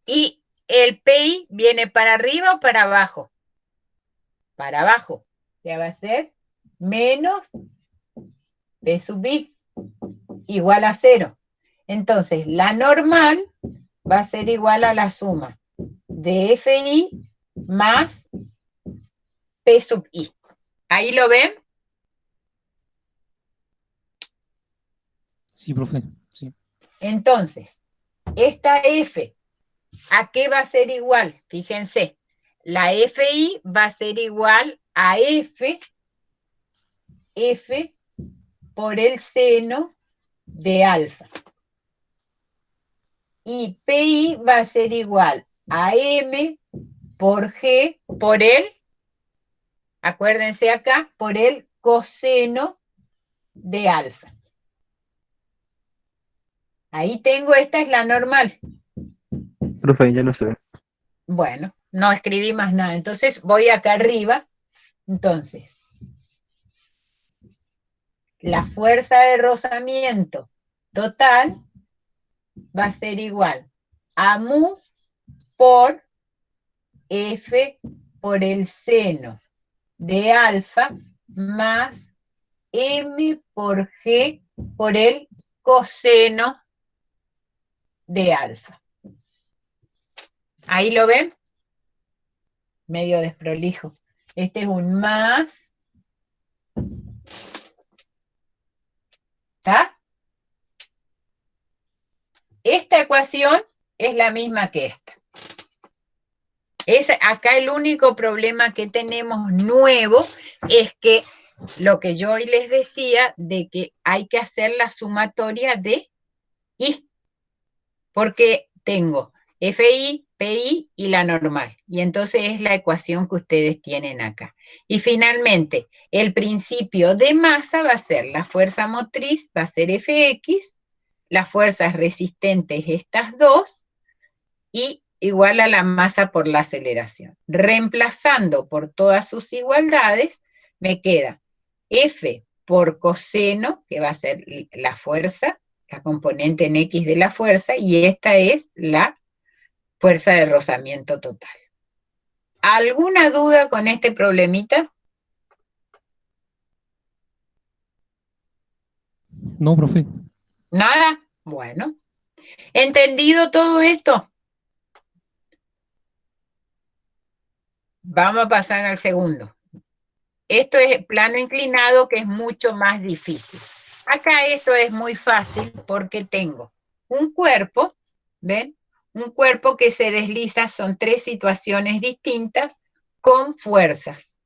Speaker 1: ¿Y el Pi viene para arriba o para abajo? Para abajo. Ya va a ser menos P sub I igual a 0. Entonces, la normal va a ser igual a la suma de FI más P sub I. ¿Ahí lo ven?
Speaker 2: Sí, profe. Sí.
Speaker 1: Entonces, esta F, ¿a qué va a ser igual? Fíjense, la FI va a ser igual a F por el seno de alfa. Y PI va a ser igual a M por G por el, acuérdense acá, por el coseno de alfa. Ahí tengo, esta es la normal.
Speaker 4: Profe, ya no se ve.
Speaker 1: Bueno, no escribí más nada. Entonces voy acá arriba. Entonces, la fuerza de rozamiento total va a ser igual a mu por F por el seno de alfa más M por G por el coseno de alfa. ¿Ahí lo ven? Medio desprolijo. Este es un más. ¿Está? Esta ecuación es la misma que esta. Es acá el único problema que tenemos nuevo es que lo que yo hoy les decía de que hay que hacer la sumatoria de I, porque tengo FI, PI y la normal, y entonces es la ecuación que ustedes tienen acá. Y finalmente, el principio de masa va a ser la fuerza motriz, va a ser Fx, las fuerzas resistentes estas dos, y igual a la masa por la aceleración. Reemplazando por todas sus igualdades, me queda F por coseno, que va a ser la fuerza, la componente en X de la fuerza, y esta es la fuerza de rozamiento total. ¿Alguna duda con este problemita?
Speaker 2: No, profe.
Speaker 1: ¿Nada? Bueno. ¿Entendido todo esto? Vamos a pasar al segundo. Esto es plano inclinado, que es mucho más difícil. Acá esto es muy fácil porque tengo un cuerpo, ¿ven? Un cuerpo que se desliza, son tres situaciones distintas con fuerzas.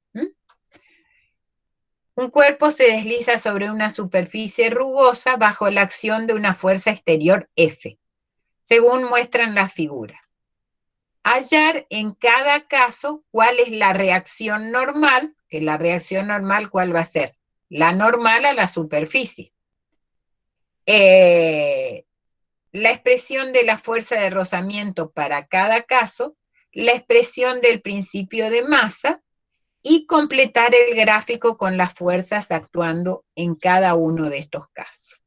Speaker 1: Un cuerpo se desliza sobre una superficie rugosa bajo la acción de una fuerza exterior F, según muestran las figuras. Hallar en cada caso cuál es la reacción normal, que la reacción normal, ¿cuál va a ser? La normal a la superficie. La expresión de la fuerza de rozamiento para cada caso, la expresión del principio de masa y completar el gráfico con las fuerzas actuando en cada uno de estos casos.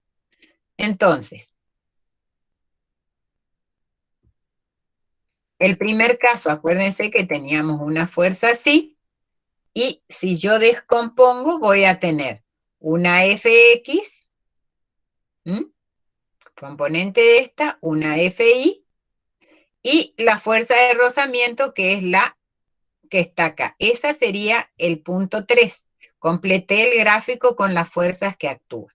Speaker 1: Entonces, el primer caso, acuérdense que teníamos una fuerza así, y si yo descompongo voy a tener una Fx, componente de esta, una Fi, y la fuerza de rozamiento que es la que está acá. Esa sería el punto 3. Completé el gráfico con las fuerzas que actúan.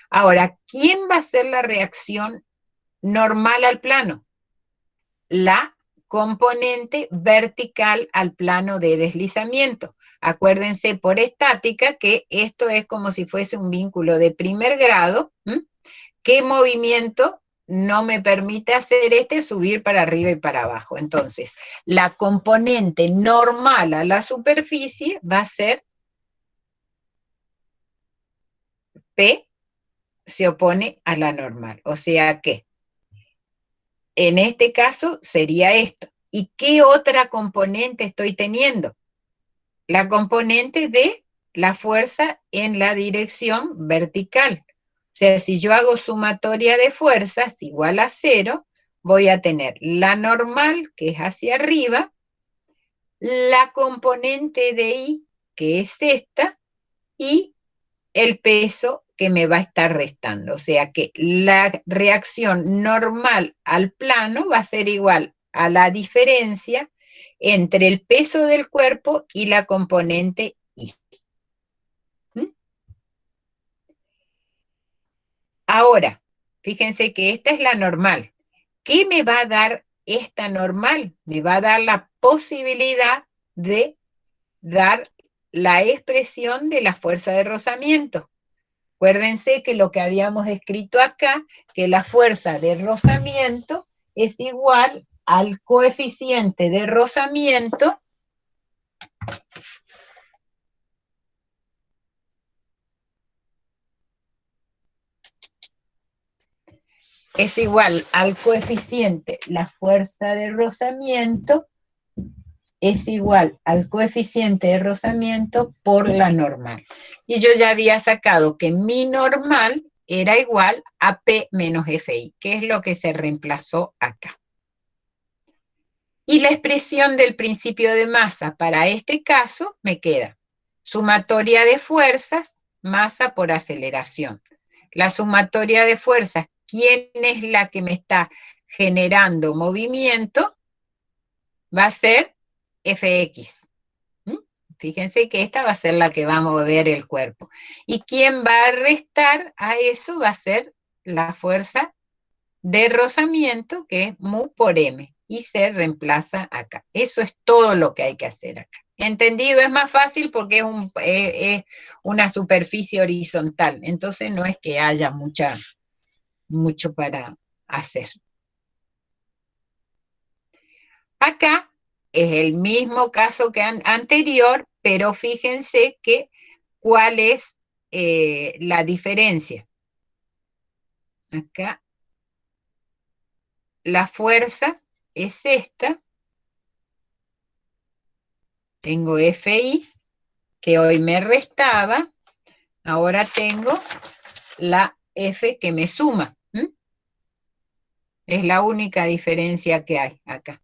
Speaker 1: Ahora, ¿quién va a hacer la reacción normal al plano? La componente vertical al plano de deslizamiento. Acuérdense por estática que esto es como si fuese un vínculo de primer grado. ¿Qué movimiento no me permite hacer subir para arriba y para abajo? Entonces, la componente normal a la superficie va a ser P se opone a la normal. O sea que, en este caso, sería esto. ¿Y qué otra componente estoy teniendo? La componente de la fuerza en la dirección vertical. O sea, si yo hago sumatoria de fuerzas igual a 0, voy a tener la normal, que es hacia arriba, la componente de I, que es esta, y el peso que me va a estar restando. O sea que la reacción normal al plano va a ser igual a la diferencia entre el peso del cuerpo y la componente I. ¿Mm? Ahora, fíjense que esta es la normal. ¿Qué me va a dar esta normal? Me va a dar la posibilidad de dar la expresión de la fuerza de rozamiento. Acuérdense que lo que habíamos escrito acá, que la fuerza de rozamiento es igual al coeficiente de rozamiento es igual al coeficiente, la fuerza de rozamiento es igual al coeficiente de rozamiento por la normal. Y yo ya había sacado que mi normal era igual a P menos FI, que es lo que se reemplazó acá. Y la expresión del principio de masa para este caso me queda sumatoria de fuerzas, masa por aceleración. La sumatoria de fuerzas, ¿quién es la que me está generando movimiento? Va a ser Fx. Fíjense que esta va a ser la que va a mover el cuerpo. ¿Y quién va a restar a eso? Va a ser la fuerza de rozamiento, que es mu por m, y se reemplaza acá. Eso es todo lo que hay que hacer acá. ¿Entendido? Es más fácil porque es una superficie horizontal, entonces no es que haya mucho para hacer. Acá es el mismo caso que anterior, pero fíjense que cuál es la diferencia. Acá la fuerza es esta. Tengo FI, que hoy me restaba. Ahora tengo la F que me suma. Es la única diferencia que hay acá.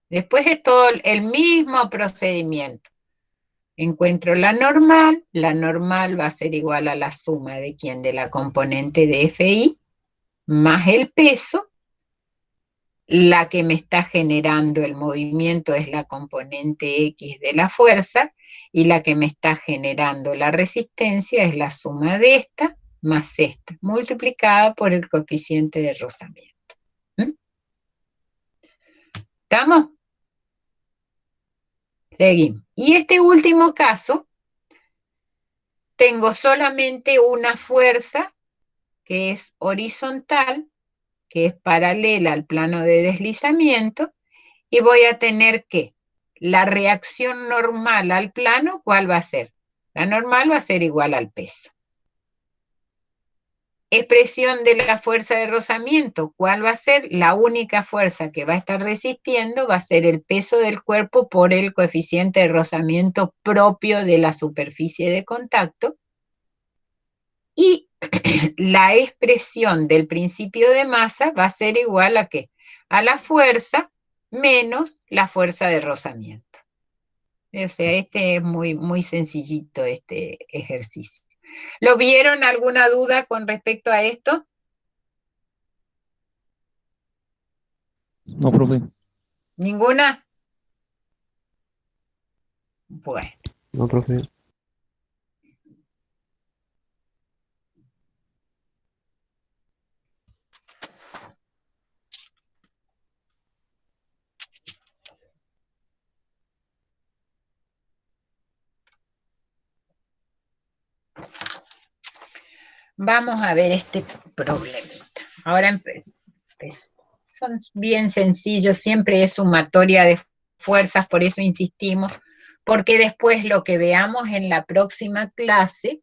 Speaker 1: Después es todo el mismo procedimiento. Encuentro la normal va a ser igual a la suma de ¿quién? De la componente de FI más el peso. La que me está generando el movimiento es la componente X de la fuerza, y la que me está generando la resistencia es la suma de esta más esta, multiplicada por el coeficiente de rozamiento. ¿Estamos? Seguimos. Y este último caso, tengo solamente una fuerza que es horizontal, que es paralela al plano de deslizamiento, y voy a tener que la reacción normal al plano, ¿cuál va a ser? La normal va a ser igual al peso. Expresión de la fuerza de rozamiento, ¿cuál va a ser? La única fuerza que va a estar resistiendo va a ser el peso del cuerpo por el coeficiente de rozamiento propio de la superficie de contacto. Y la expresión del principio de masa va a ser igual a ¿qué? A la fuerza menos la fuerza de rozamiento. O sea, este es muy sencillito, este ejercicio. ¿Lo vieron? ¿Alguna duda con respecto a esto?
Speaker 2: No, profe.
Speaker 1: ¿Ninguna? Bueno.
Speaker 4: No, profe.
Speaker 1: Vamos a ver este problemita. Ahora son bien sencillos, siempre es sumatoria de fuerzas, por eso insistimos, porque después lo que veamos en la próxima clase,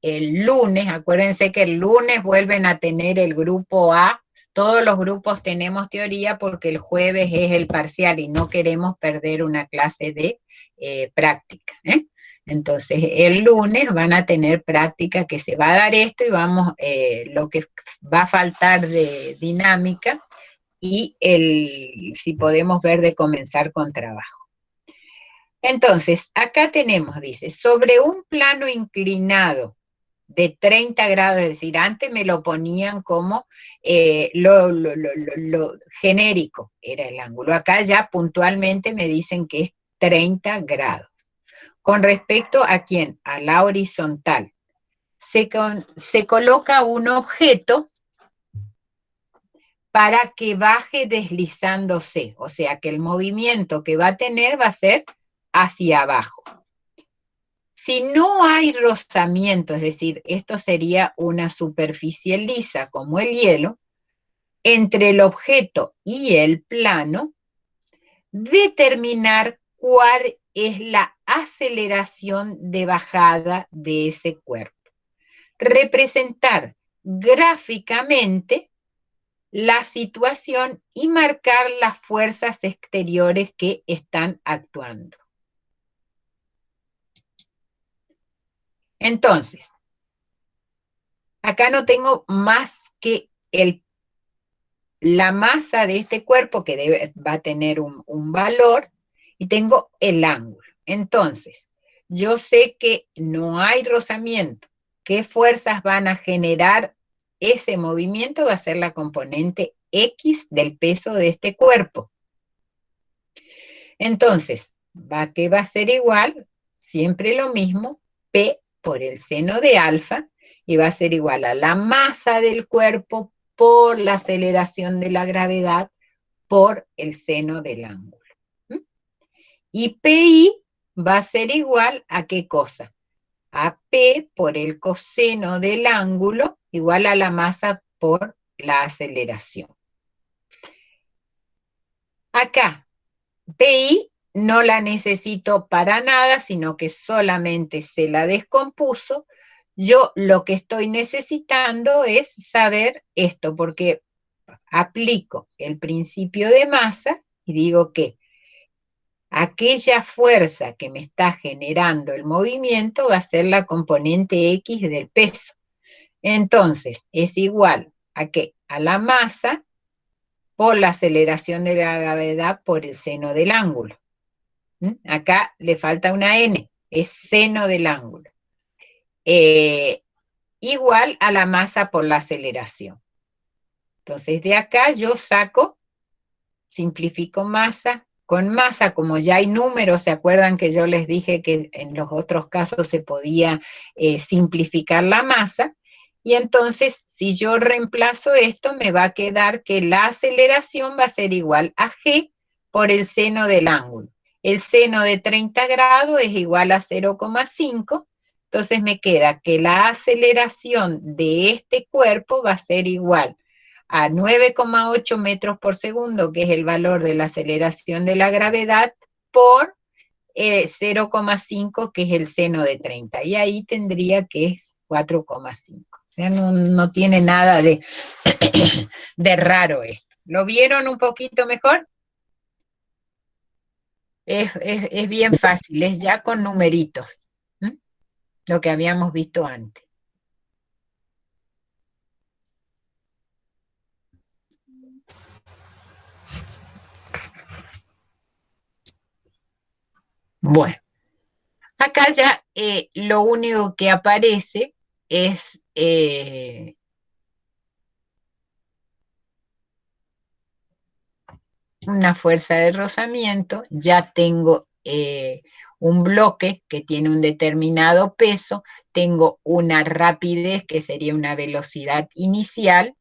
Speaker 1: el lunes, acuérdense que el lunes vuelven a tener el grupo A, todos los grupos tenemos teoría porque el jueves es el parcial y no queremos perder una clase de práctica, Entonces, el lunes van a tener práctica que se va a dar esto y vamos, lo que va a faltar de dinámica y si podemos ver de comenzar con trabajo. Entonces, acá tenemos, dice, sobre un plano inclinado de 30 grados, es decir, antes me lo ponían como lo genérico, era el ángulo. Acá ya puntualmente me dicen que es 30 grados. Con respecto a quién, a la horizontal, se coloca un objeto para que baje deslizándose, o sea que el movimiento que va a tener va a ser hacia abajo. Si no hay rozamiento, es decir, esto sería una superficie lisa como el hielo, entre el objeto y el plano, determinar cuál es la aceleración de bajada de ese cuerpo. Representar gráficamente la situación y marcar las fuerzas exteriores que están actuando. Entonces, acá no tengo más que la masa de este cuerpo que va a tener un valor y tengo el ángulo. Entonces, yo sé que no hay rozamiento. ¿Qué fuerzas van a generar ese movimiento? Va a ser la componente X del peso de este cuerpo. Entonces, ¿qué va a ser igual? Siempre lo mismo, P por el seno de alfa, y va a ser igual a la masa del cuerpo por la aceleración de la gravedad por el seno del ángulo. Y PI va a ser igual a ¿qué cosa? A P por el coseno del ángulo igual a la masa por la aceleración. Acá, PI no la necesito para nada, sino que solamente se la descompuso. Yo lo que estoy necesitando es saber esto, porque aplico el principio de masa y digo que aquella fuerza que me está generando el movimiento va a ser la componente X del peso. Entonces, es igual a ¿qué? A la masa por la aceleración de la gravedad por el seno del ángulo. Acá le falta una N, es seno del ángulo. Igual a la masa por la aceleración. Entonces, de acá yo saco, simplifico masa. Con masa, como ya hay números, ¿se acuerdan que yo les dije que en los otros casos se podía simplificar la masa? Y entonces, si yo reemplazo esto, me va a quedar que la aceleración va a ser igual a G por el seno del ángulo. El seno de 30 grados es igual a 0,5. Entonces me queda que la aceleración de este cuerpo va a ser igual a 9,8 metros por segundo, que es el valor de la aceleración de la gravedad, por 0,5, que es el seno de 30. Y ahí tendría que es 4,5. O sea, no tiene nada de, de raro esto. ¿Lo vieron un poquito mejor? Es bien fácil, es ya con numeritos. Lo que habíamos visto antes. Bueno, acá ya lo único que aparece es una fuerza de rozamiento, ya tengo un bloque que tiene un determinado peso, tengo una rapidez que sería una velocidad inicial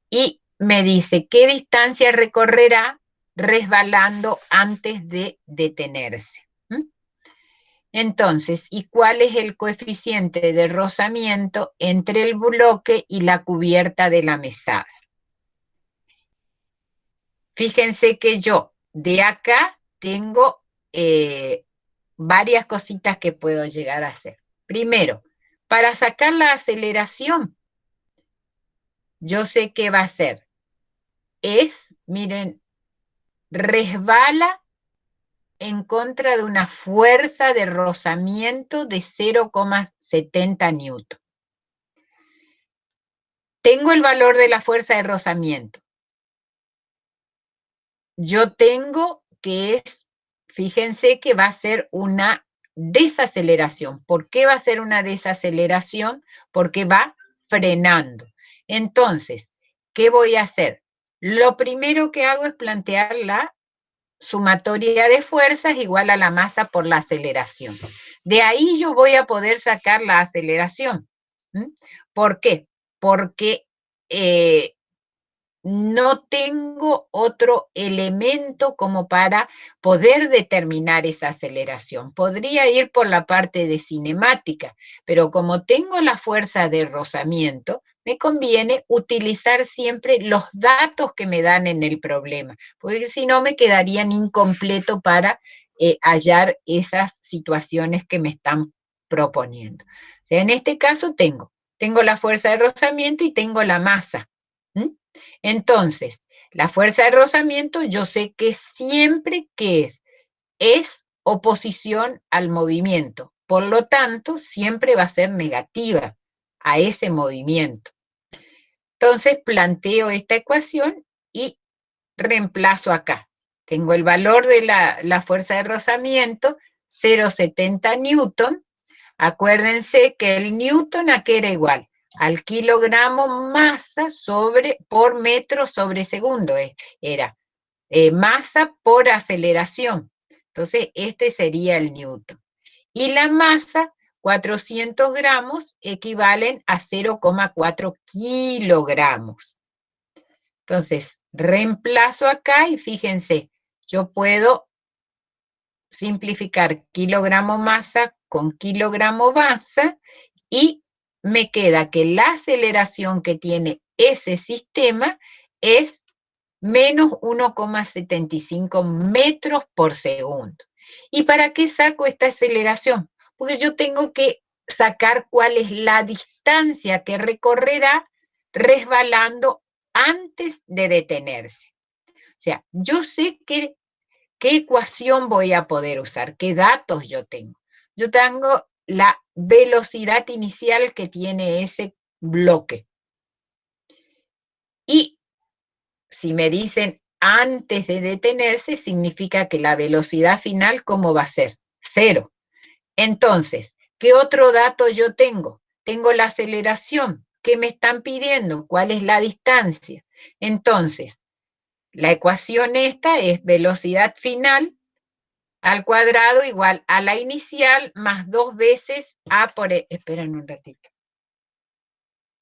Speaker 1: y me dice qué distancia recorrerá resbalando antes de detenerse. Entonces, ¿y cuál es el coeficiente de rozamiento entre el bloque y la cubierta de la mesada? Fíjense que yo de acá tengo varias cositas que puedo llegar a hacer. Primero, para sacar la aceleración, yo sé qué va a hacer. Miren, resbala en contra de una fuerza de rozamiento de 0,70 newton. Tengo el valor de la fuerza de rozamiento. Yo tengo que es fíjense que va a ser una desaceleración. ¿Por qué va a ser una desaceleración? Porque va frenando. Entonces, ¿qué voy a hacer? Lo primero que hago es plantear la sumatoria de fuerzas igual a la masa por la aceleración. De ahí yo voy a poder sacar la aceleración. ¿Por qué? Porque no tengo otro elemento como para poder determinar esa aceleración. Podría ir por la parte de cinemática, pero como tengo la fuerza de rozamiento, me conviene utilizar siempre los datos que me dan en el problema, porque si no me quedarían incompleto para hallar esas situaciones que me están proponiendo. O sea, en este caso tengo la fuerza de rozamiento y tengo la masa. Entonces, la fuerza de rozamiento yo sé que siempre que es oposición al movimiento. Por lo tanto, siempre va a ser negativa a ese movimiento. Entonces, planteo esta ecuación y reemplazo acá. Tengo el valor de la fuerza de rozamiento, 0,70 newton. Acuérdense que el newton ¿a qué era igual? Al kilogramo masa por metro sobre segundo. Era masa por aceleración. Entonces, este sería el newton. Y la masa, 400 gramos, equivalen a 0,4 kilogramos. Entonces, reemplazo acá y fíjense, yo puedo simplificar kilogramo masa con kilogramo masa y me queda que la aceleración que tiene ese sistema es menos 1,75 metros por segundo. ¿Y para qué saco esta aceleración? Porque yo tengo que sacar cuál es la distancia que recorrerá resbalando antes de detenerse. O sea, yo sé qué ecuación voy a poder usar, qué datos yo tengo. Yo tengo la velocidad inicial que tiene ese bloque. Y si me dicen antes de detenerse, significa que la velocidad final, ¿cómo va a ser? 0. Entonces, ¿qué otro dato yo tengo? Tengo la aceleración. ¿Qué me están pidiendo? ¿Cuál es la distancia? Entonces, la ecuación esta es velocidad final al cuadrado igual a la inicial más 2 veces a por... Esperen un ratito.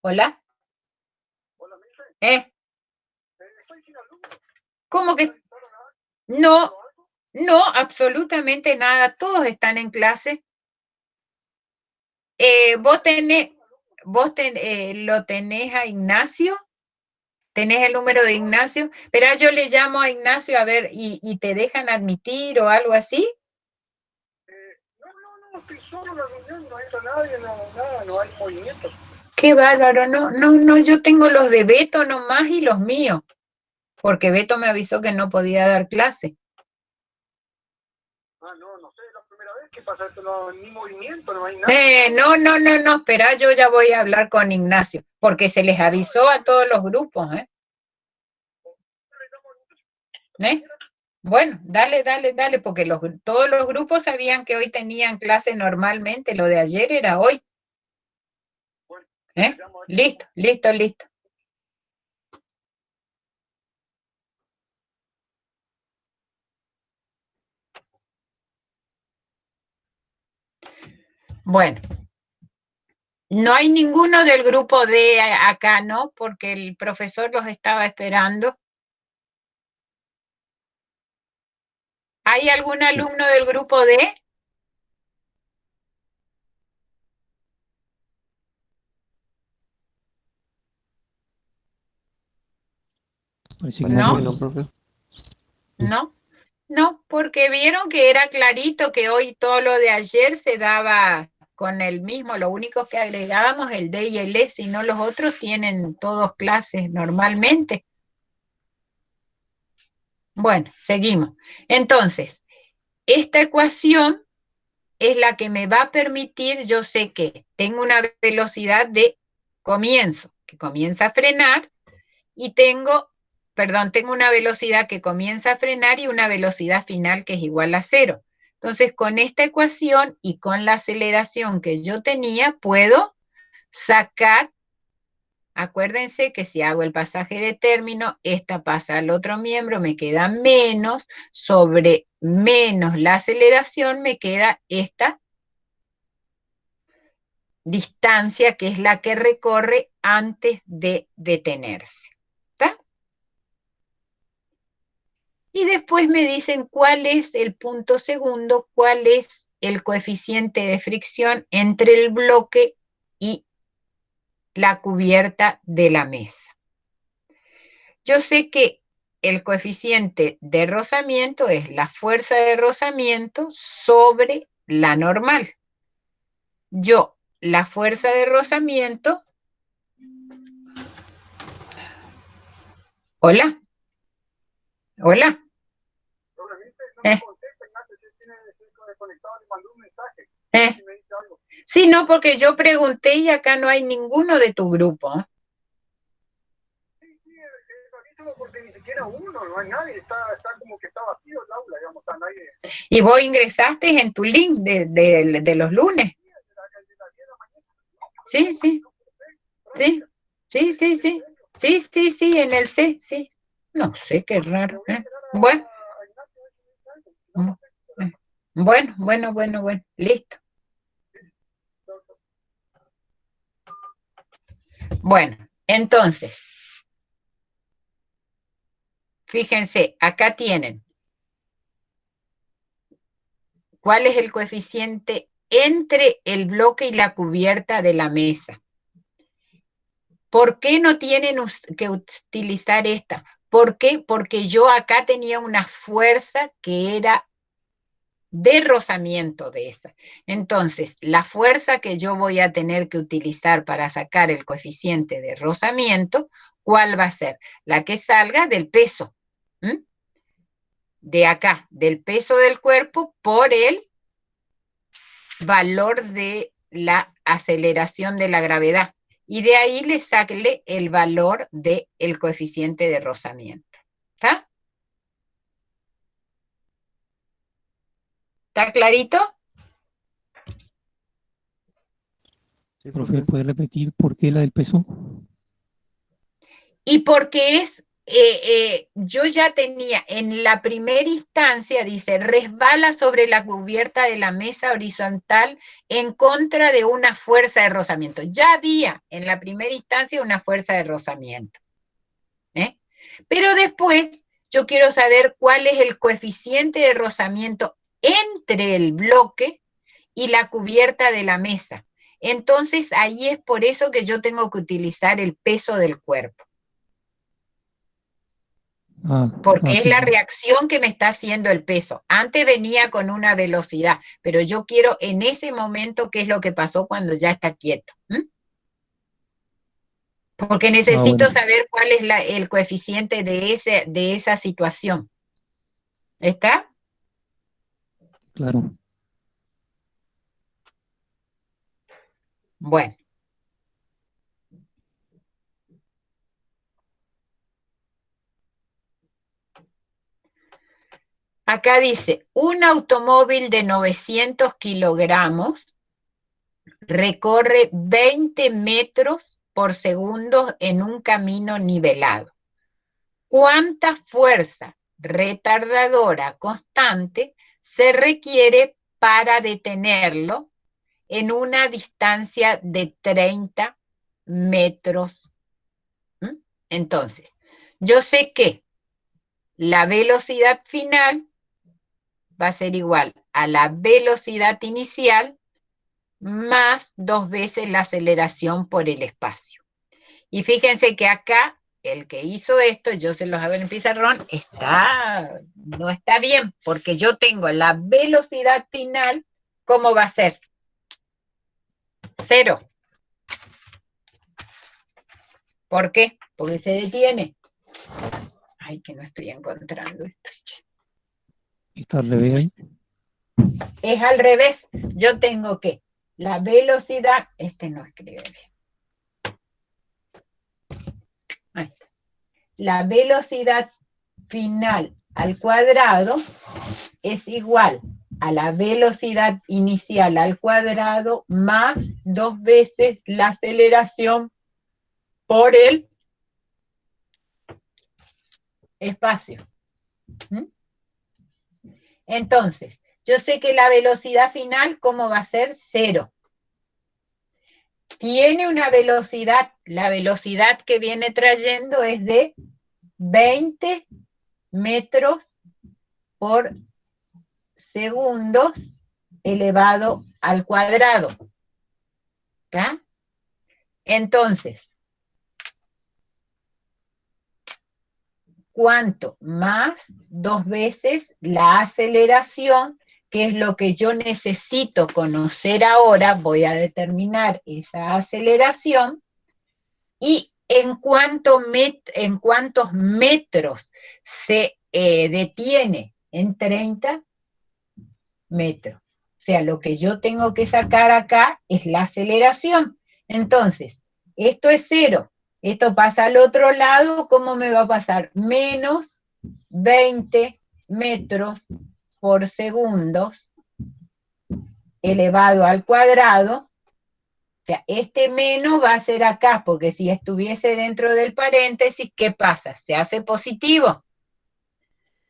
Speaker 1: ¿Hola? ¿Cómo que? No, no, absolutamente nada. Todos están en clase. ¿Vos lo tenés a Ignacio? ¿Tenés el número de Ignacio? Pero yo le llamo a Ignacio a ver, ¿y te dejan admitir o algo así?
Speaker 6: No, estoy solo en la reunión, no entra nadie, no hay movimiento.
Speaker 1: Qué bárbaro, no, yo tengo los de Beto nomás y los míos, porque Beto me avisó que no podía dar clase.
Speaker 6: No sé, es la primera vez que pasa esto, no, ni movimiento, no hay nada.
Speaker 1: No, espera, yo ya voy a hablar con Ignacio, porque se les avisó a todos los grupos, Bueno, dale, porque todos los grupos sabían que hoy tenían clase normalmente, lo de ayer era hoy. Listo. Bueno, no hay ninguno del grupo D acá, ¿no? Porque el profesor los estaba esperando. ¿Hay algún alumno del grupo D?
Speaker 2: Parece que no,
Speaker 4: profe.
Speaker 1: No, porque vieron que era clarito que hoy todo lo de ayer se daba con el mismo, lo único que agregábamos el D y el E, si no los otros tienen todos clases normalmente. Bueno, seguimos. Entonces, esta ecuación es la que me va a permitir, yo sé que tengo una velocidad de comienzo, que comienza a frenar, y tengo perdón, tengo una velocidad que comienza a frenar y una velocidad final que es igual a 0. Entonces, con esta ecuación y con la aceleración que yo tenía, puedo sacar, acuérdense que si hago el pasaje de término, esta pasa al otro miembro, me queda menos, sobre menos la aceleración, me queda esta distancia que es la que recorre antes de detenerse. ¿Está? Y después me dicen cuál es el punto segundo, cuál es el coeficiente de fricción entre el bloque y la cubierta de la mesa. Yo sé que el coeficiente de rozamiento es la fuerza de rozamiento sobre la normal. Yo, la fuerza de rozamiento... Hola. Hola. Sí, no, porque yo pregunté y acá no hay ninguno de tu grupo.
Speaker 6: Sí, porque ni siquiera uno, no hay nadie, está como que está vacío el aula, digamos, está nadie.
Speaker 1: Y vos ingresaste en tu link de los lunes. Sí, sí. Sí, sí, sí, sí. Sí, sí, sí, en el C, sí. No sé, qué raro. Bueno. Bueno, listo. Bueno, entonces, fíjense, acá tienen. ¿Cuál es el coeficiente entre el bloque y la cubierta de la mesa? ¿Por qué no tienen que utilizar esta? ¿Por qué? Porque yo acá tenía una fuerza que era de rozamiento de esa. Entonces, la fuerza que yo voy a tener que utilizar para sacar el coeficiente de rozamiento, ¿cuál va a ser? La que salga del peso. De acá, del peso del cuerpo por el valor de la aceleración de la gravedad. Y de ahí le saqué el valor del coeficiente de rozamiento. ¿Está? ¿Está clarito?
Speaker 2: Sí, profe, ¿puede repetir por qué la del peso?
Speaker 1: Y porque es, yo ya tenía en la primera instancia, dice, resbala sobre la cubierta de la mesa horizontal en contra de una fuerza de rozamiento. Ya había en la primera instancia una fuerza de rozamiento. Pero después yo quiero saber cuál es el coeficiente de rozamiento entre el bloque y la cubierta de la mesa. Entonces ahí es por eso que yo tengo que utilizar el peso del cuerpo. Porque es la reacción que me está haciendo el peso. Antes venía con una velocidad, pero yo quiero en ese momento qué es lo que pasó cuando ya está quieto. Porque necesito saber cuál es el coeficiente de esa situación. ¿Está?
Speaker 2: Claro.
Speaker 1: Bueno. Acá dice, un automóvil de 900 kilogramos recorre 20 metros por segundo en un camino nivelado. ¿Cuánta fuerza retardadora constante se requiere para detenerlo en una distancia de 30 metros? Entonces, yo sé que la velocidad final va a ser igual a la velocidad inicial más 2 veces la aceleración por el espacio. Y fíjense que acá, el que hizo esto, yo se los hago en el pizarrón, no está bien, porque yo tengo la velocidad final, ¿cómo va a ser? 0. ¿Por qué? Porque se detiene. Ay, que no estoy encontrando esto.
Speaker 2: ¿Está al revés ahí?
Speaker 1: Es al revés. Yo tengo que la velocidad, no escribe bien. Ahí está. la velocidad final al cuadrado es igual a la velocidad inicial al cuadrado más 2 veces la aceleración por el espacio. ¿Mm? Entonces, yo sé que la velocidad final, ¿cómo va a ser? 0. Tiene una velocidad, la velocidad que viene trayendo es de 20 metros por segundos elevado al cuadrado. ¿Está? Entonces, ¿cuánto? Más 2 veces la aceleración, que es lo que yo necesito conocer ahora. Voy a determinar esa aceleración y en cuántos metros se detiene en 30 metros. O sea, lo que yo tengo que sacar acá es la aceleración. Entonces, esto es 0. Esto pasa al otro lado, ¿cómo me va a pasar? Menos 20 metros por segundo elevado al cuadrado. O sea, este menos va a ser acá, porque si estuviese dentro del paréntesis, ¿qué pasa? Se hace positivo.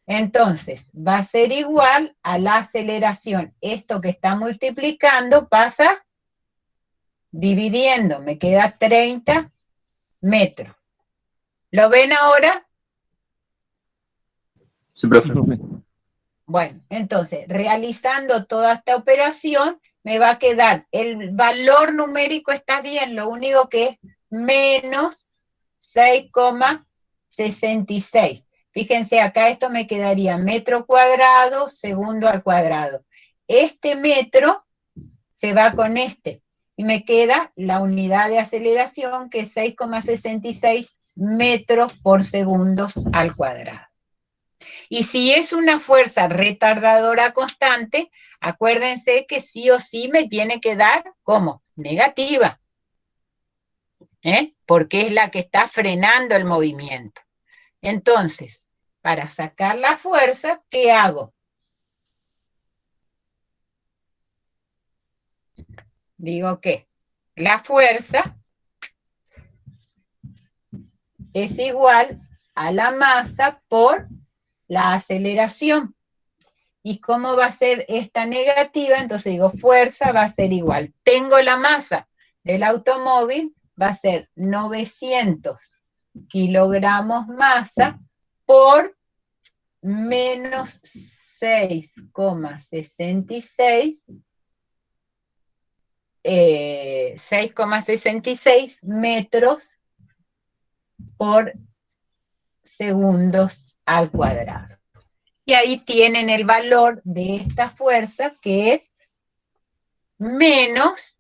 Speaker 1: Entonces, va a ser igual a la aceleración. Esto que está multiplicando pasa dividiendo. Me queda 30 metros. ¿Lo ven ahora?
Speaker 4: Sí, profe.
Speaker 2: Sí, profe.
Speaker 1: Bueno, entonces, realizando toda esta operación, me va a quedar, el valor numérico está bien, lo único que es menos 6,66. Fíjense, acá esto me quedaría metro cuadrado, segundo al cuadrado. Este metro se va con este, y me queda la unidad de aceleración, que es 6,66 metros por segundo al cuadrado. Y si es una fuerza retardadora constante, acuérdense que sí o sí me tiene que dar, ¿cómo? Negativa. Porque es la que está frenando el movimiento. Entonces, para sacar la fuerza, ¿qué hago? Digo que la fuerza es igual a la masa por la aceleración. ¿Y cómo va a ser esta negativa? Entonces digo, fuerza va a ser igual. Tengo la masa del automóvil, va a ser 900 kilogramos masa por menos 6,66 metros por segundos al cuadrado. Y ahí tienen el valor de esta fuerza, que es menos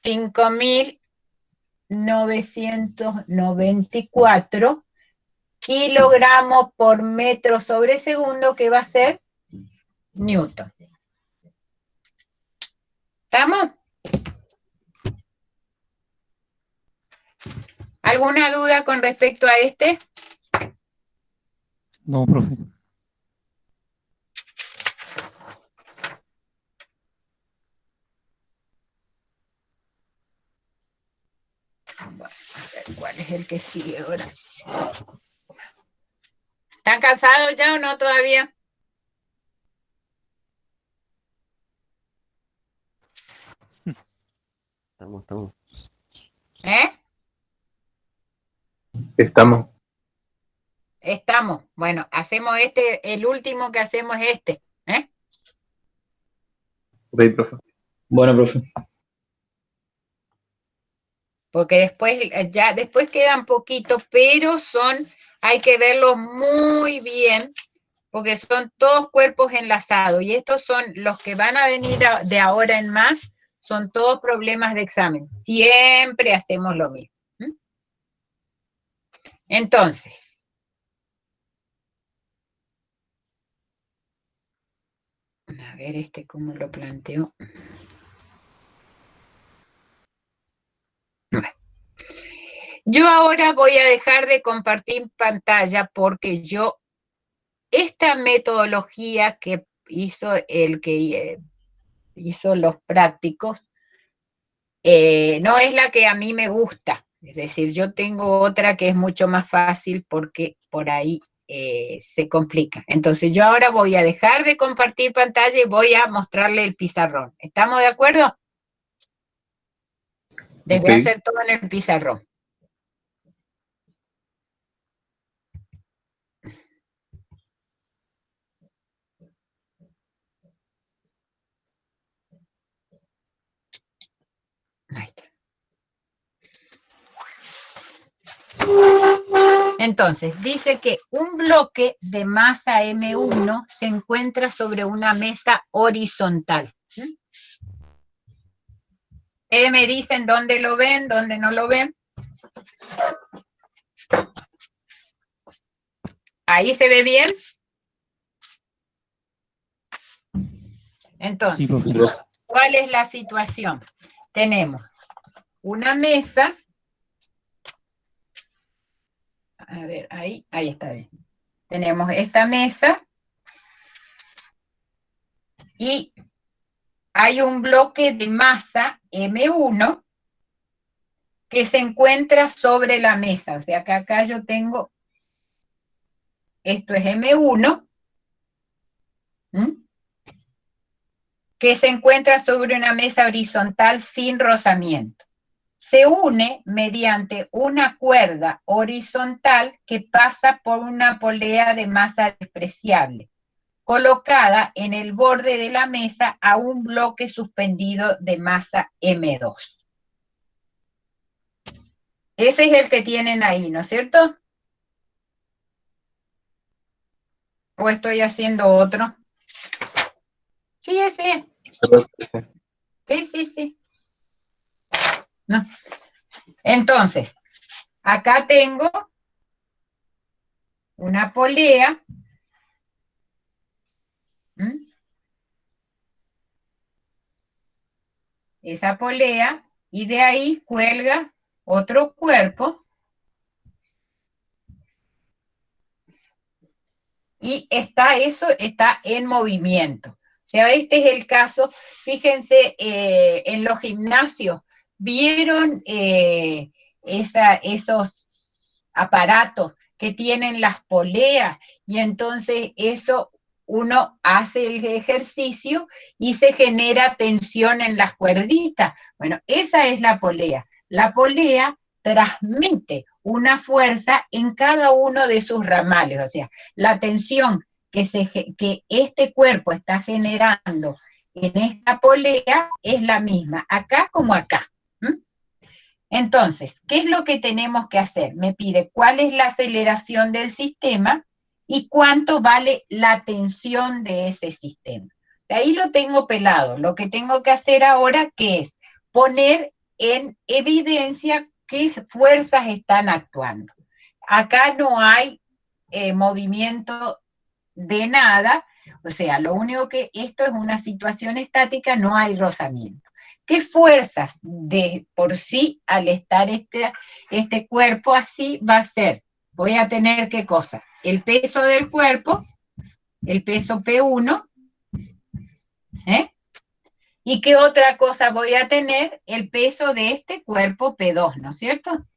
Speaker 1: 5.994 kilogramos por metro sobre segundo, que va a ser newton. ¿Estamos? ¿Alguna duda con respecto a este?
Speaker 2: No, profe.
Speaker 1: Bueno, a ver cuál es el que sigue ahora. ¿Están cansados ya o no todavía?
Speaker 4: Estamos.
Speaker 1: ¿Eh?
Speaker 4: Estamos.
Speaker 1: Estamos. Bueno, hacemos este, el último que hacemos es este.
Speaker 4: Ok, profe.
Speaker 5: Bueno, profe.
Speaker 1: Porque después quedan poquitos, pero hay que verlos muy bien, porque son todos cuerpos enlazados, y estos son los que van a venir de ahora en más, son todos problemas de examen. Siempre hacemos lo mismo. Entonces, a ver cómo lo planteo. Bueno. Yo ahora voy a dejar de compartir pantalla porque esta metodología que hizo el que hizo los prácticos, no es la que a mí me gusta. Es decir, yo tengo otra que es mucho más fácil porque por ahí se complica. Entonces yo ahora voy a dejar de compartir pantalla y voy a mostrarle el pizarrón. ¿Estamos de acuerdo? Les voy a hacer todo en el pizarrón. Ahí está. Entonces, dice que un bloque de masa M1 se encuentra sobre una mesa horizontal. Me dicen dónde lo ven, dónde no lo ven. ¿Ahí se ve bien? Entonces,
Speaker 2: Sí, profe.
Speaker 1: ¿cuál es la situación? Tenemos una mesa. A ver, ahí está bien. Tenemos esta mesa y hay un bloque de masa M1 que se encuentra sobre la mesa. O sea que acá yo tengo, esto es M1, que se encuentra sobre una mesa horizontal sin rozamiento. Se une mediante una cuerda horizontal que pasa por una polea de masa despreciable, colocada en el borde de la mesa a un bloque suspendido de masa M2. Ese es el que tienen ahí, ¿no es cierto? ¿O estoy haciendo otro? Sí, ese. Sí. No. Entonces, acá tengo una polea. Esa polea, y de ahí cuelga otro cuerpo. Y eso está en movimiento. O sea, este es el caso, fíjense, en los gimnasios, ¿vieron esos aparatos que tienen las poleas? Y entonces eso uno hace el ejercicio y se genera tensión en las cuerditas. Bueno, esa es la polea. La polea transmite una fuerza en cada uno de sus ramales, o sea, la tensión que este cuerpo está generando en esta polea es la misma, acá como acá. Entonces, ¿qué es lo que tenemos que hacer? Me pide cuál es la aceleración del sistema y cuánto vale la tensión de ese sistema. De ahí lo tengo pelado. Lo que tengo que hacer ahora, ¿qué es? Poner en evidencia qué fuerzas están actuando. Acá no hay movimiento de nada, o sea, lo único que esto es una situación estática, no hay rozamiento. ¿Qué fuerzas de por sí al estar este cuerpo así va a ser? Voy a tener ¿qué cosa? El peso del cuerpo, el peso P1, ¿y qué otra cosa voy a tener? El peso de este cuerpo P2, ¿no es cierto?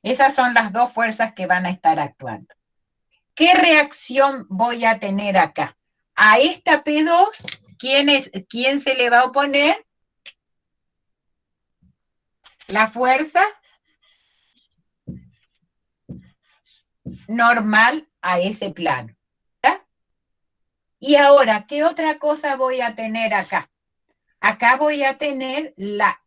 Speaker 1: Esas son las dos fuerzas que van a estar actuando. ¿Qué reacción voy a tener acá? A esta P2, ¿quién se le va a oponer? La fuerza normal a ese plano. ¿Está? Y ahora, ¿qué otra cosa voy a tener acá? Acá voy a tener la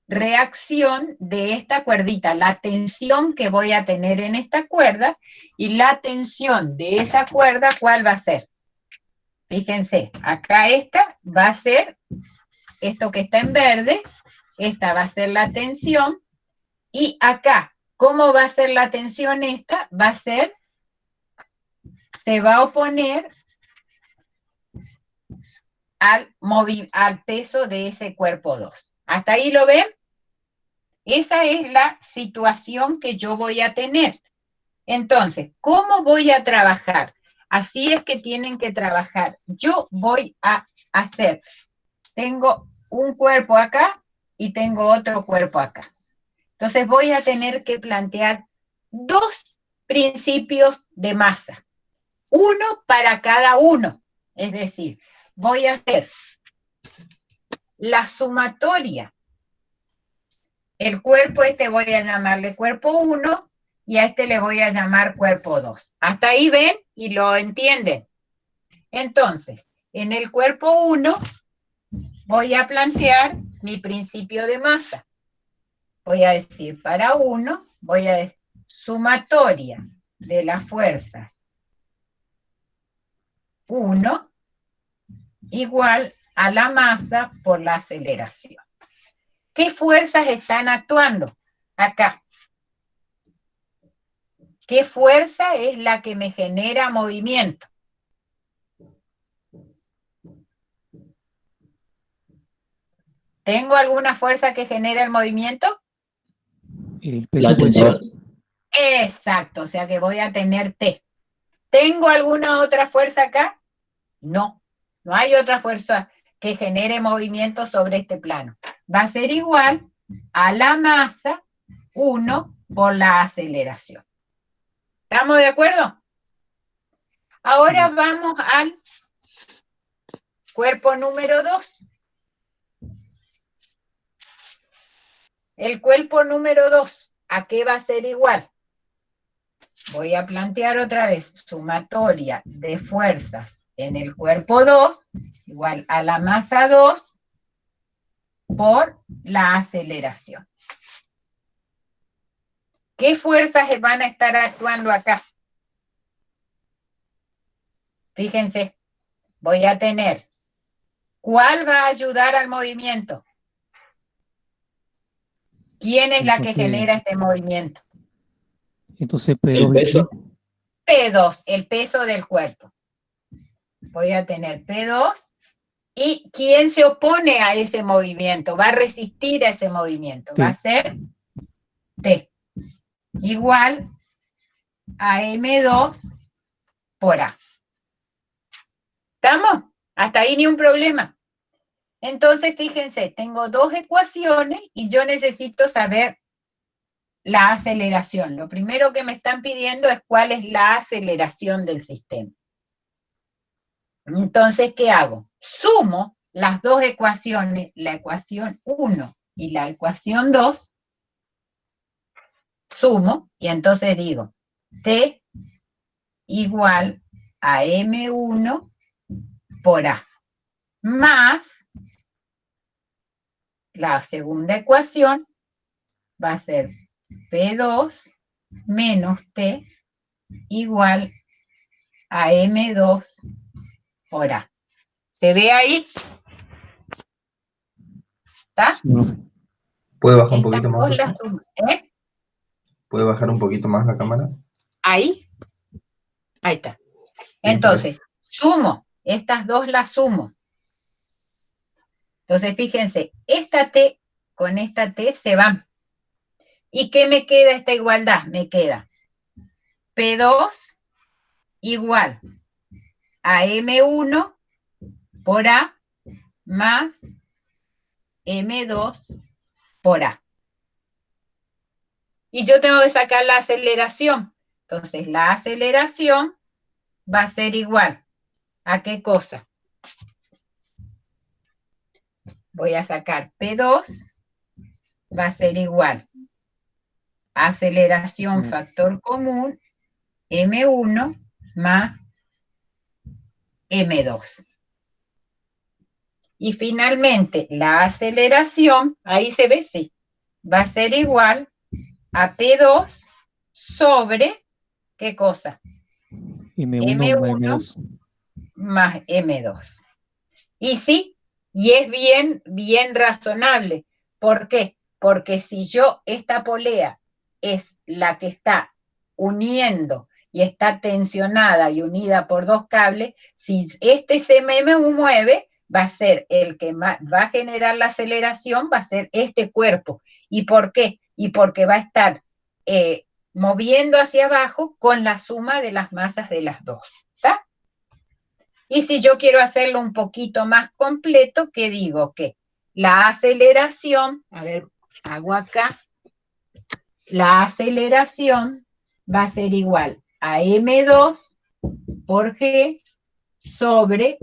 Speaker 1: reacción de esta cuerdita, la tensión que voy a tener en esta cuerda, y la tensión de esa cuerda, ¿cuál va a ser? Fíjense, acá esta va a ser, esto que está en verde, esta va a ser la tensión, y acá, ¿cómo va a ser la tensión esta? Va a ser, se va a oponer al peso de ese cuerpo 2. ¿Hasta ahí lo ven? Esa es la situación que yo voy a tener. Entonces, ¿cómo voy a trabajar? Así es que tienen que trabajar. Yo voy a hacer, tengo un cuerpo acá y tengo otro cuerpo acá. Entonces voy a tener que plantear dos principios de masa. Uno para cada uno. Es decir, voy a hacer la sumatoria. El cuerpo este voy a llamarle cuerpo 1 y a este le voy a llamar cuerpo 2. Hasta ahí ven y lo entienden. Entonces, en el cuerpo 1 voy a plantear mi principio de masa. Voy a decir para 1, voy a decir sumatoria de las fuerzas 1 igual a la masa por la aceleración. ¿Qué fuerzas están actuando acá? ¿Qué fuerza es la que me genera movimiento? ¿Tengo alguna fuerza que genera el movimiento?
Speaker 2: El peso
Speaker 5: La
Speaker 2: por el
Speaker 5: tensión.
Speaker 2: peso.
Speaker 1: Exacto, o sea que voy a tener T. ¿Tengo alguna otra fuerza acá? No, no hay otra fuerza que genere movimiento sobre este plano. Va a ser igual a la masa 1 por la aceleración. ¿Estamos de acuerdo? Ahora vamos al cuerpo número 2. El cuerpo número 2, ¿a qué va a ser igual? Voy a plantear otra vez sumatoria de fuerzas en el cuerpo 2 igual a la masa 2 por la aceleración. ¿Qué fuerzas van a estar actuando acá? Fíjense, voy a tener, ¿cuál va a ayudar al movimiento? ¿Quién es la que genera este movimiento?
Speaker 2: Entonces,
Speaker 5: El
Speaker 2: P2
Speaker 5: peso.
Speaker 1: P2, el peso del cuerpo. Voy a tener P2. ¿Y quién se opone a ese movimiento? Va a resistir a ese movimiento. Va a ser T. Igual a M2 por A. ¿Estamos? Hasta ahí ni un problema. Entonces, fíjense, tengo dos ecuaciones y yo necesito saber la aceleración. Lo primero que me están pidiendo es cuál es la aceleración del sistema. Entonces, ¿qué hago? Sumo las dos ecuaciones, la ecuación 1 y la ecuación 2, sumo, y entonces digo, T igual a M1 por A, más la segunda ecuación va a ser P2 menos T igual a M2 por A. ¿Se ve ahí? ¿Está?
Speaker 2: Sí, profe.
Speaker 4: ¿Puede bajar un
Speaker 1: Estas
Speaker 4: poquito más,
Speaker 1: dos las
Speaker 4: profe?
Speaker 1: sumo.
Speaker 4: ¿Puede bajar un poquito más la cámara?
Speaker 1: Ahí. Ahí está. Entonces, sumo. Estas dos las sumo. Entonces, fíjense, esta T con esta T se van. ¿Y qué me queda esta igualdad? Me queda P2 igual a M1 por A más M2 por A. Y yo tengo que sacar la aceleración. Entonces, la aceleración va a ser igual. ¿A qué cosa? Voy a sacar P2, va a ser igual. Aceleración factor común, M1 más M2. Y finalmente, la aceleración, ahí se ve, sí, va a ser igual a P2 sobre, ¿qué cosa?
Speaker 2: M1 más M2.
Speaker 1: Más M2. Y sí, y es bien razonable. ¿Por qué? Porque si yo, esta polea es la que está uniendo y está tensionada y unida por dos cables, si este se me mueve, va a ser el que va a generar la aceleración, va a ser este cuerpo. ¿Y por qué? Y porque va a estar moviendo hacia abajo con la suma de las masas de las dos. ¿Está? Y si yo quiero hacerlo un poquito más completo, ¿qué digo? Que la aceleración, a ver, hago acá, la aceleración va a ser igual a M2 por G sobre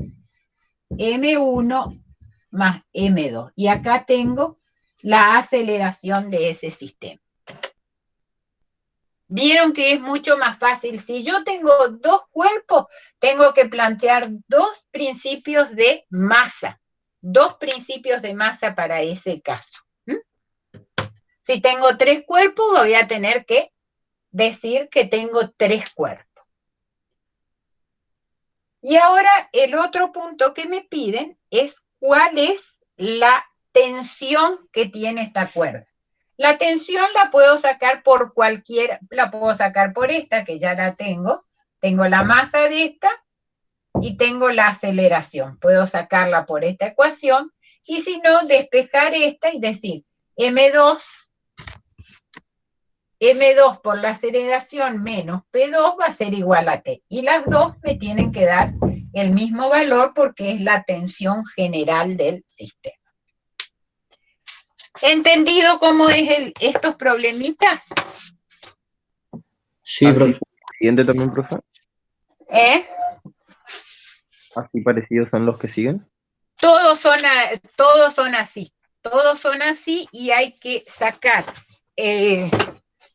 Speaker 1: M1 más M2. Y acá tengo la aceleración de ese sistema. Vieron que es mucho más fácil. Si yo tengo dos cuerpos, tengo que plantear dos principios de masa. Dos principios de masa para ese caso. Si tengo tres cuerpos, voy a tener que decir que tengo tres cuerpos. Y ahora el otro punto que me piden es cuál es la tensión que tiene esta cuerda. La tensión la puedo sacar por cualquiera, la puedo sacar por esta, que ya la tengo. Tengo la masa de esta y tengo la aceleración. Puedo sacarla por esta ecuación y si no, despejar esta y decir M2 por la aceleración menos P2 va a ser igual a T. Y las dos me tienen que dar el mismo valor porque es la tensión general del sistema. ¿Entendido cómo es estos problemitas?
Speaker 5: Sí, profe.
Speaker 4: ¿Siguiente también, profe? ¿Así parecidos son los que siguen?
Speaker 1: Todos son así. Todos son así y hay que sacar.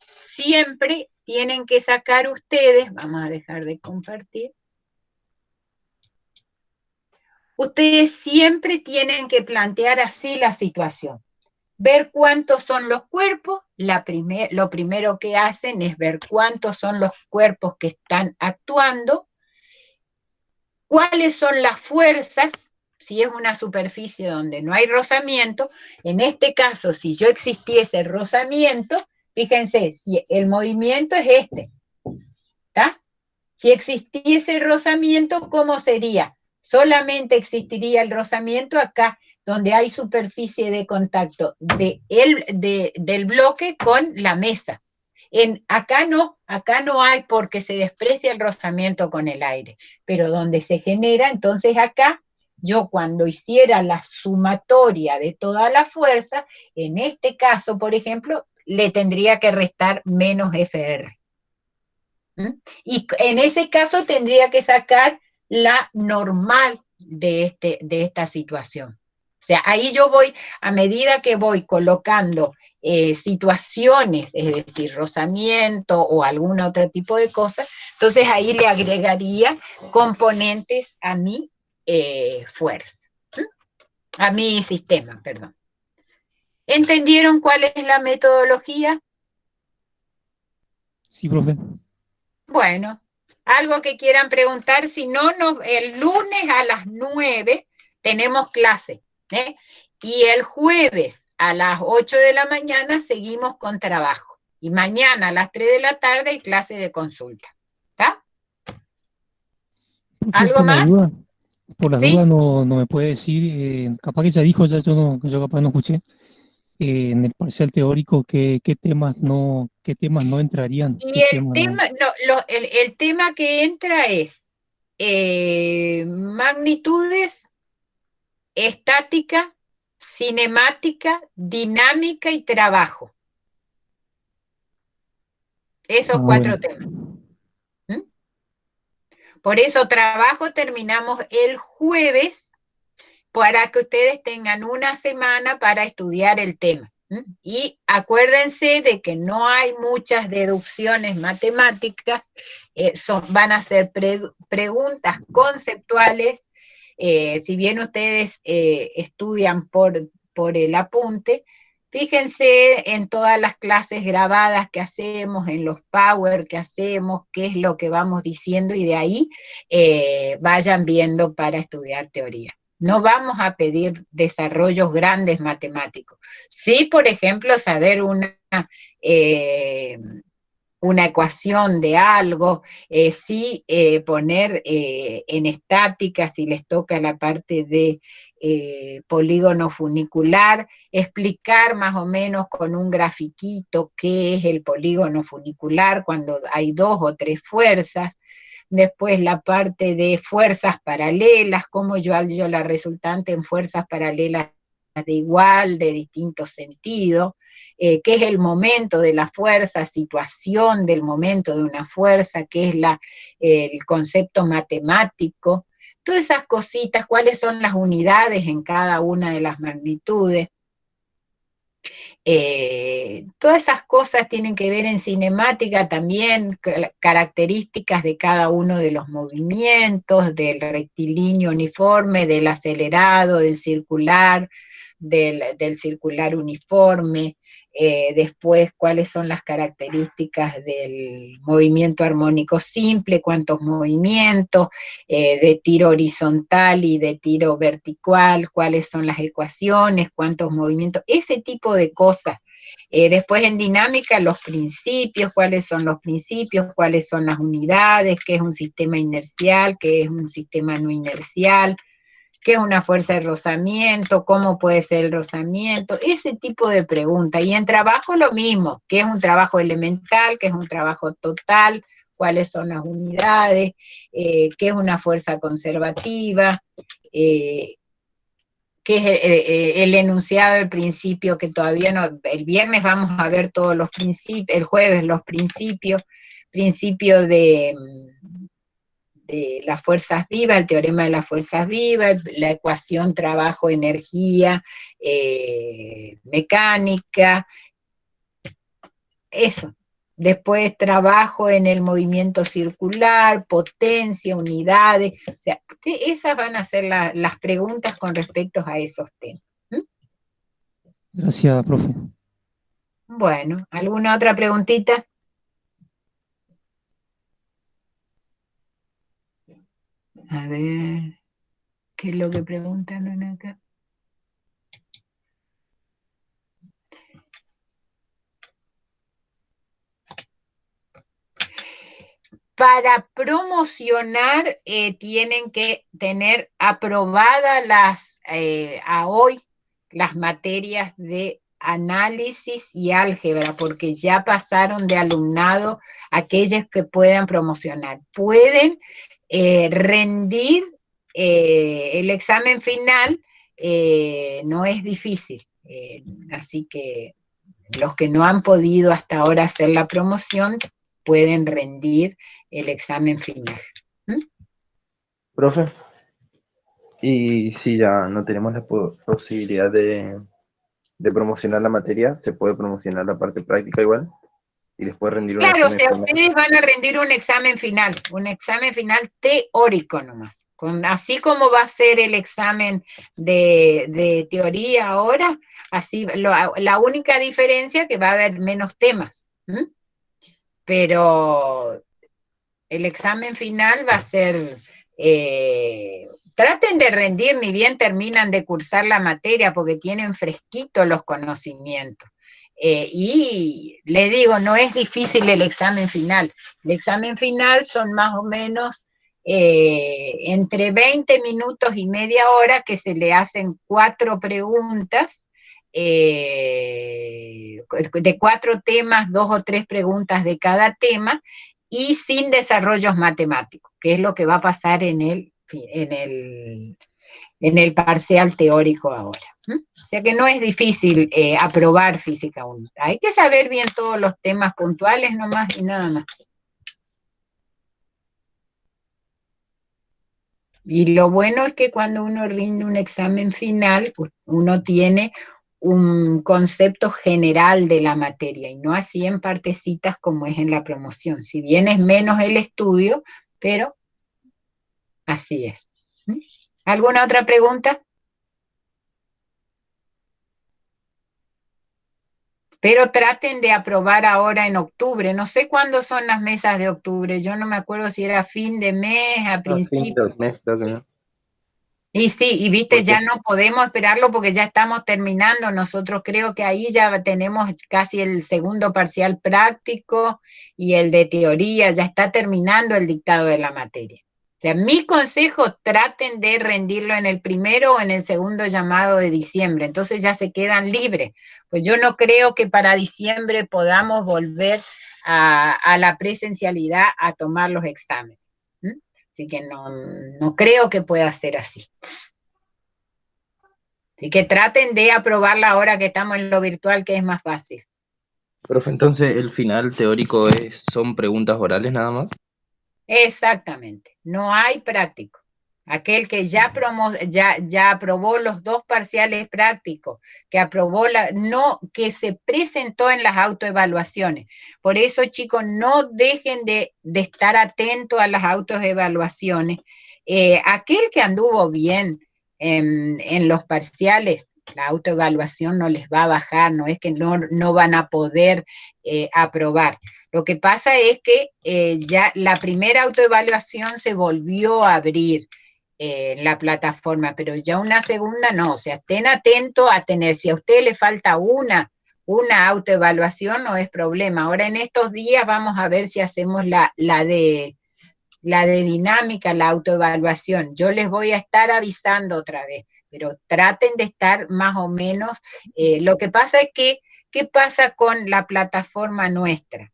Speaker 1: Siempre tienen que sacar ustedes. Vamos a dejar de compartir. Ustedes siempre tienen que plantear así la situación. Ver cuántos son los cuerpos, lo primero que hacen es ver cuántos son los cuerpos que están actuando, cuáles son las fuerzas, si es una superficie donde no hay rozamiento, en este caso, si yo existiese rozamiento, fíjense, si el movimiento es este, ¿está? Si existiese rozamiento, ¿cómo sería? Solamente existiría el rozamiento acá, donde hay superficie de contacto del bloque con la mesa. Acá no hay porque se desprecia el rozamiento con el aire, pero donde se genera, entonces acá, yo cuando hiciera la sumatoria de toda la fuerza, en este caso, por ejemplo, le tendría que restar menos FR. Y en ese caso tendría que sacar la normal de esta situación. O sea, ahí yo voy, a medida que voy colocando situaciones, es decir, rozamiento o algún otro tipo de cosas, entonces ahí le agregaría componentes a mi fuerza, a mi sistema, perdón. ¿Entendieron cuál es la metodología?
Speaker 2: Sí, profe.
Speaker 1: Bueno, algo que quieran preguntar, si no, el lunes a las 9 tenemos clase, ¿eh? Y el jueves a las 8 de la mañana seguimos con trabajo. Y mañana a las 3 de la tarde hay clase de consulta. ¿Está?
Speaker 2: Profe,
Speaker 1: ¿Algo más?
Speaker 2: Por las
Speaker 1: ¿Sí?
Speaker 2: dudas no me puede decir, capaz que ya dijo, yo capaz no escuché, en el parcial teórico qué temas no entrarían.
Speaker 1: Y el tema que entra es magnitudes, estática, cinemática, dinámica y trabajo. Esos cuatro temas. Por eso trabajo terminamos el jueves para que ustedes tengan una semana para estudiar el tema. Y acuérdense de que no hay muchas deducciones matemáticas, van a ser preguntas conceptuales. Si bien ustedes estudian por el apunte, fíjense en todas las clases grabadas que hacemos, en los power que hacemos, qué es lo que vamos diciendo y de ahí vayan viendo para estudiar teoría. No vamos a pedir desarrollos grandes matemáticos. Sí, por ejemplo, saber una ecuación de algo, sí poner en estática, si les toca la parte de polígono funicular, explicar más o menos con un grafiquito qué es el polígono funicular cuando hay 2 o 3 fuerzas. Después la parte de fuerzas paralelas, cómo yo hallo la resultante en fuerzas paralelas de igual, de distinto sentido, qué es el momento de la fuerza, situación del momento de una fuerza, qué es el concepto matemático, todas esas cositas, cuáles son las unidades en cada una de las magnitudes. Todas esas cosas tienen que ver en cinemática también, características de cada uno de los movimientos, del rectilíneo uniforme, del acelerado, del circular circular uniforme, después cuáles son las características del movimiento armónico simple, cuántos movimientos, de tiro horizontal y de tiro vertical, cuáles son las ecuaciones, cuántos movimientos, ese tipo de cosas. Después en dinámica los principios, cuáles son los principios, cuáles son las unidades, qué es un sistema inercial, qué es un sistema no inercial, qué es una fuerza de rozamiento, cómo puede ser el rozamiento, ese tipo de preguntas. Y en trabajo lo mismo, qué es un trabajo elemental, qué es un trabajo total, cuáles son las unidades, qué es una fuerza conservativa, qué es el enunciado del principio, que todavía no, el viernes vamos a ver todos los principios, el jueves los principio de las fuerzas vivas, el teorema de las fuerzas vivas, la ecuación trabajo-energía, mecánica, eso. Después trabajo en el movimiento circular, potencia, unidades, o sea, esas van a ser las preguntas con respecto a esos temas.
Speaker 2: Gracias, profe.
Speaker 1: Bueno, ¿alguna otra preguntita? A ver, ¿qué es lo que preguntan acá? Para promocionar tienen que tener aprobadas a hoy las materias de análisis y álgebra, porque ya pasaron de alumnado aquellas que puedan promocionar. Pueden rendir el examen final, no es difícil, así que los que no han podido hasta ahora hacer la promoción pueden rendir el examen final.
Speaker 4: Profe, y si ya no tenemos la posibilidad de promocionar la materia, ¿se puede promocionar la parte práctica igual? Y después rendir un
Speaker 1: Claro, o
Speaker 4: examen
Speaker 1: sea,
Speaker 4: final.
Speaker 1: ustedes van a rendir un examen final teórico nomás. Así como va a ser el examen de teoría ahora, así la única diferencia es que va a haber menos temas. Pero el examen final va a ser, traten de rendir ni bien terminan de cursar la materia porque tienen fresquitos los conocimientos. Y le digo, no es difícil el examen final. El examen final son más o menos entre 20 minutos y media hora que se le hacen 4 preguntas, de 4 temas, 2 o 3 preguntas de cada tema, y sin desarrollos matemáticos, que es lo que va a pasar en el parcial teórico ahora. O sea que no es difícil aprobar física 1. Hay que saber bien todos los temas puntuales nomás y nada más. Y lo bueno es que cuando uno rinde un examen final, pues uno tiene un concepto general de la materia y no así en partecitas como es en la promoción. Si bien es menos el estudio, pero así es. ¿Alguna otra pregunta? Pero traten de aprobar ahora en octubre. No sé cuándo son las mesas de octubre. Yo no me acuerdo si era fin de mes, a
Speaker 4: No, sí,
Speaker 1: principio.
Speaker 4: creo que no.
Speaker 1: Y sí, y viste,
Speaker 4: Porque,
Speaker 1: ya no podemos esperarlo porque ya estamos terminando. Nosotros creo que ahí ya tenemos casi el segundo parcial práctico y el de teoría, ya está terminando el dictado de la materia. O sea, mi consejo, traten de rendirlo en el primero o en el segundo llamado de diciembre, entonces ya se quedan libres. Pues yo no creo que para diciembre podamos volver a la presencialidad a tomar los exámenes. ¿Mm? Así que no creo que pueda ser así. Así que traten de aprobarla ahora que estamos en lo virtual, que es más fácil.
Speaker 4: profe, entonces el final teórico son preguntas orales nada más.
Speaker 1: Exactamente. No hay práctico. Aquel que ya aprobó los 2 parciales prácticos, que aprobó que se presentó en las autoevaluaciones. Por eso, chicos, no dejen de estar atentos a las autoevaluaciones. Aquel que anduvo bien en los parciales, la autoevaluación no les va a bajar, no es que no van a poder aprobar. Lo que pasa es que ya la primera autoevaluación se volvió a abrir en la plataforma, pero ya una segunda no. O sea, estén atentos a tener, si a usted le falta una autoevaluación, no es problema. Ahora en estos días vamos a ver si hacemos la de dinámica, la autoevaluación. Yo les voy a estar avisando otra vez, pero traten de estar más o menos. Lo que pasa es que, ¿qué pasa con la plataforma nuestra?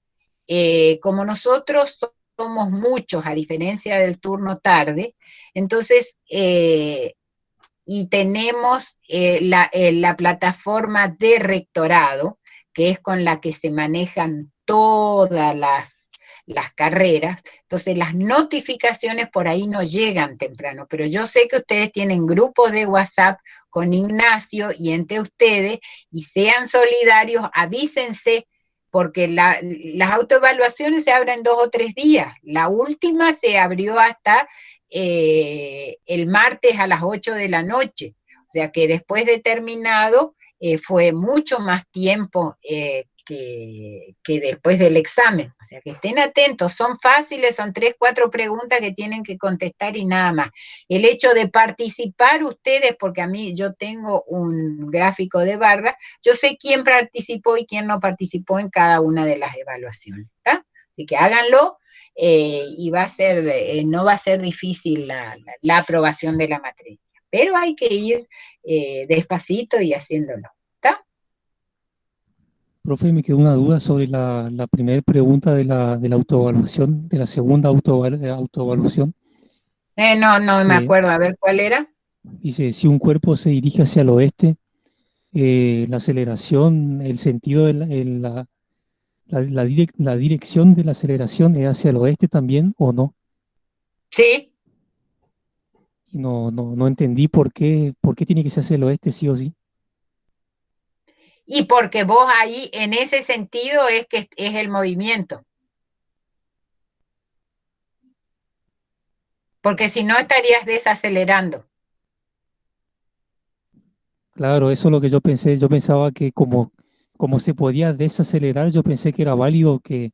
Speaker 1: Como nosotros somos muchos, a diferencia del turno tarde, entonces, y tenemos la plataforma de rectorado, que es con la que se manejan todas las carreras, entonces las notificaciones por ahí no llegan temprano, pero yo sé que ustedes tienen grupos de WhatsApp con Ignacio y entre ustedes, y sean solidarios, avísense porque las autoevaluaciones se abren 2 o 3 días. La última se abrió hasta el martes a las 8 de la noche. O sea que después de terminado fue mucho más tiempo que después del examen. O sea que estén atentos, son fáciles, son 3, 4 preguntas que tienen que contestar y nada más. El hecho de participar ustedes, porque a mí yo tengo un gráfico de barra, yo sé quién participó y quién no participó en cada una de las evaluaciones. ¿Tá? Así que háganlo y no va a ser difícil la aprobación de la materia. Pero hay que ir despacito y haciéndolo. ¿Está?
Speaker 2: Profe, me quedó una duda sobre la primera pregunta de la autoevaluación, de la segunda autoevaluación.
Speaker 1: No me
Speaker 2: Eh,
Speaker 1: acuerdo, a ver cuál era.
Speaker 2: Dice, si un cuerpo se dirige hacia el oeste, la aceleración, el sentido de la dirección de la aceleración es hacia el oeste también o no.
Speaker 1: Sí,
Speaker 2: Y no entendí por qué tiene que ser hacia el oeste sí o sí.
Speaker 1: y porque vos ahí en ese sentido es que es el movimiento. Porque si no estarías desacelerando.
Speaker 2: Claro, eso es lo que yo pensé. Yo pensaba que como se podía desacelerar, yo pensé que era válido que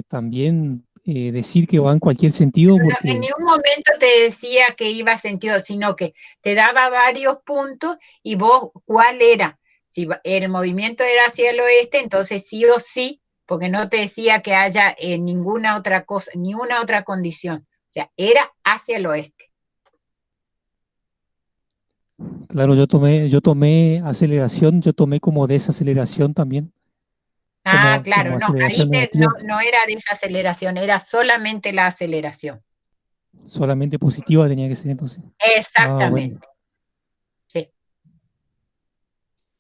Speaker 2: también decir que va en cualquier sentido,
Speaker 1: No, en
Speaker 2: porque,
Speaker 1: ningún momento te decía que iba sentido, sino que te daba varios puntos y vos, ¿cuál era? Si el movimiento era hacia el oeste, entonces sí o sí, porque no te decía que haya ninguna otra cosa, ni una otra condición. O sea, era hacia el oeste.
Speaker 2: claro, yo tomé aceleración, yo tomé como desaceleración también,
Speaker 1: Ah, claro,
Speaker 2: como
Speaker 1: no, ahí
Speaker 2: aceleración negativa,
Speaker 1: no era desaceleración, era solamente la aceleración.
Speaker 2: solamente positiva tenía que ser entonces. Ah, bueno,
Speaker 1: Exactamente. Sí.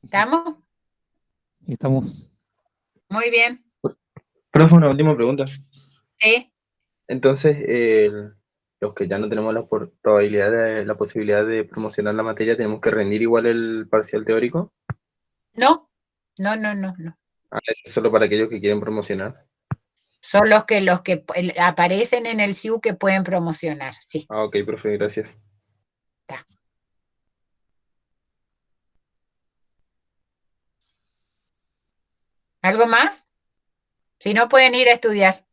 Speaker 1: ¿Estamos?
Speaker 2: estamos.
Speaker 1: Muy bien.
Speaker 4: Profe, una última pregunta.
Speaker 1: Sí.
Speaker 4: Entonces, los que ya no tenemos la posibilidad de promocionar la materia, tenemos que rendir igual el parcial teórico.
Speaker 1: No, no.
Speaker 4: Ah, eso es solo para aquellos que quieren promocionar.
Speaker 1: Son los que aparecen en el SIU que pueden promocionar, sí.
Speaker 4: Ah, ok, profe, gracias.
Speaker 1: Está. ¿Algo más? Si no, pueden ir a estudiar.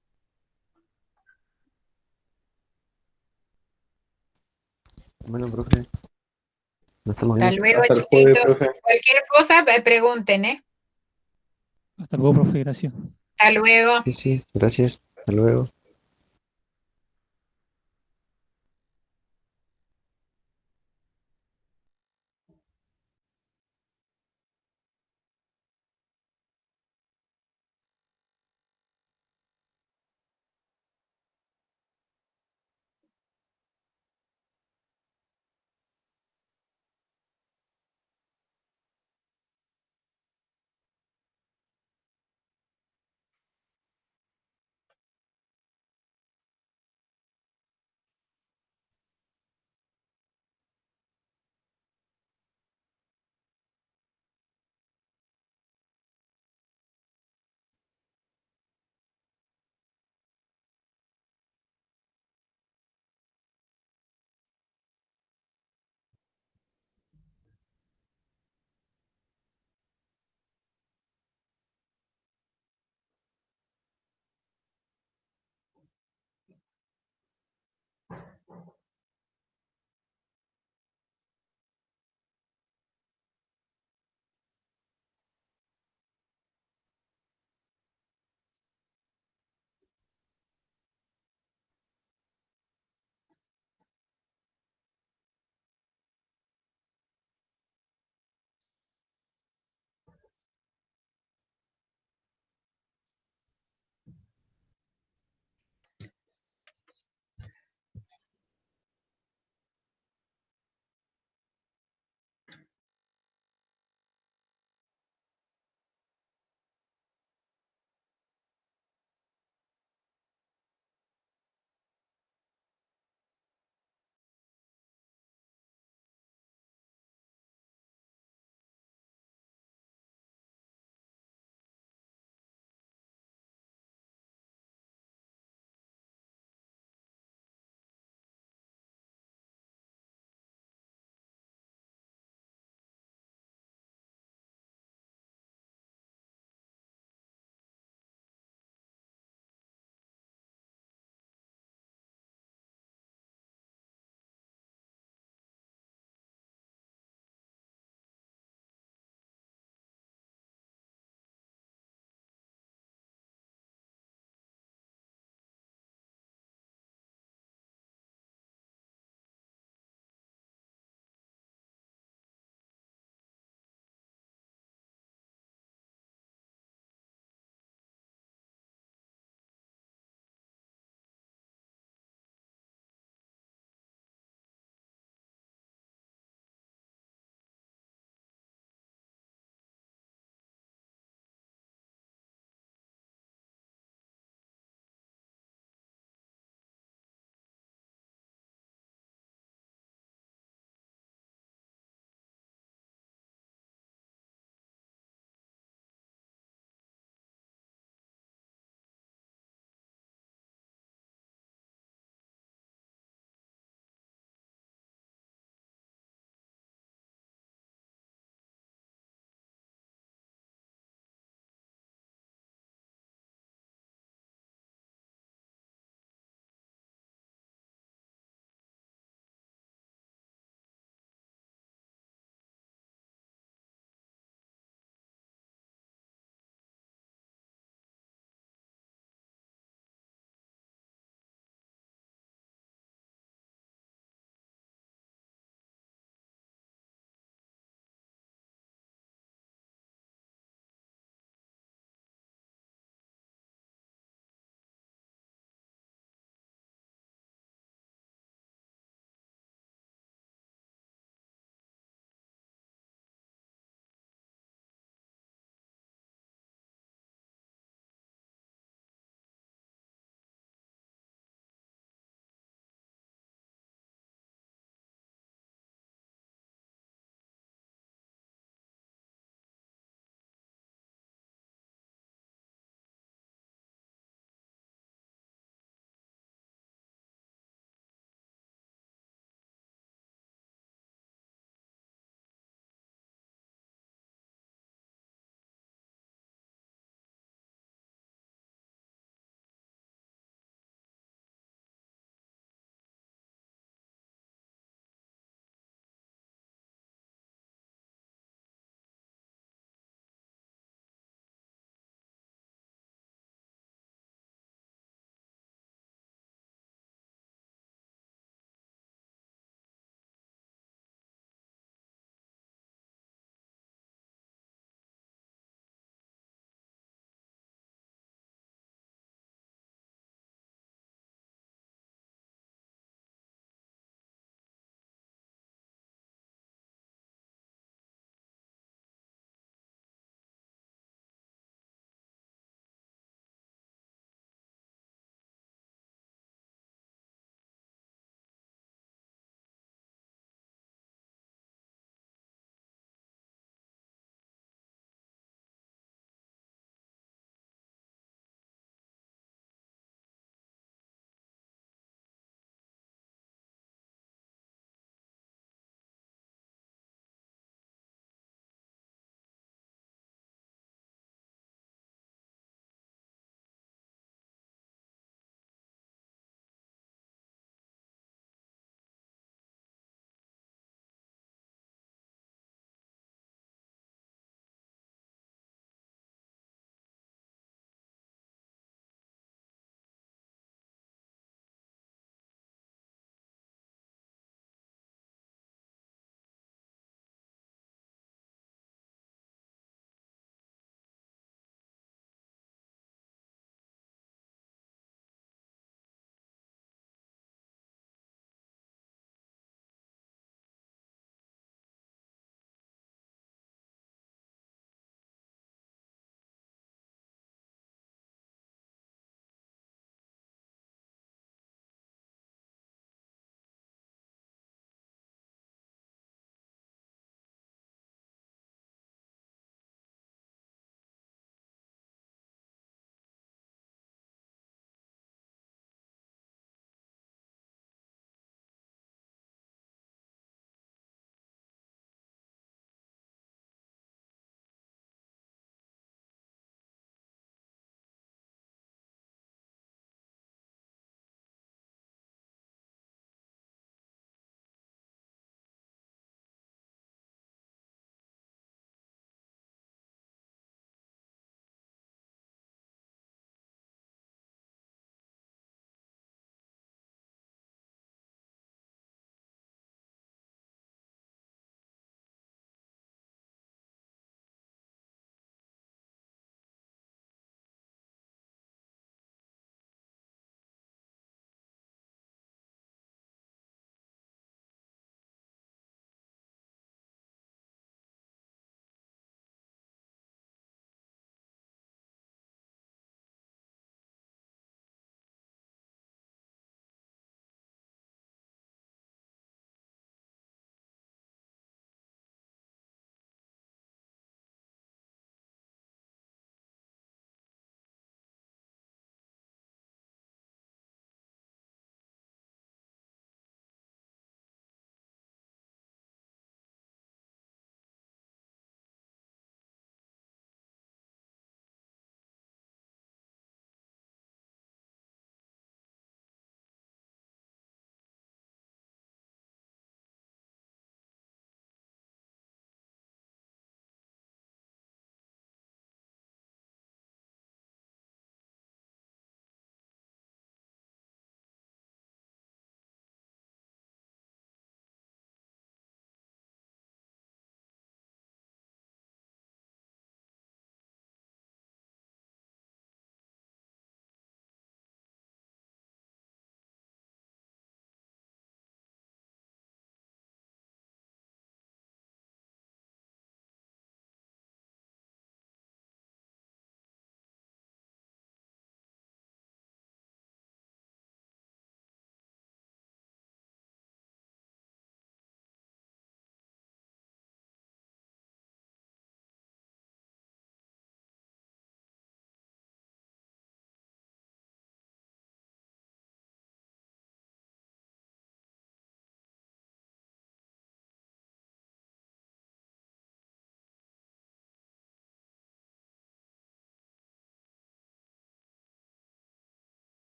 Speaker 7: Bueno, profe, nos estamos
Speaker 1: Hasta
Speaker 7: viendo.
Speaker 1: luego,
Speaker 4: Hasta el jueves,
Speaker 1: chiquitos.
Speaker 4: profe.
Speaker 1: Cualquier cosa, me pregunten, ¿eh?
Speaker 2: Hasta luego, profe, gracias.
Speaker 1: Hasta luego.
Speaker 7: Sí, sí, gracias. Hasta luego.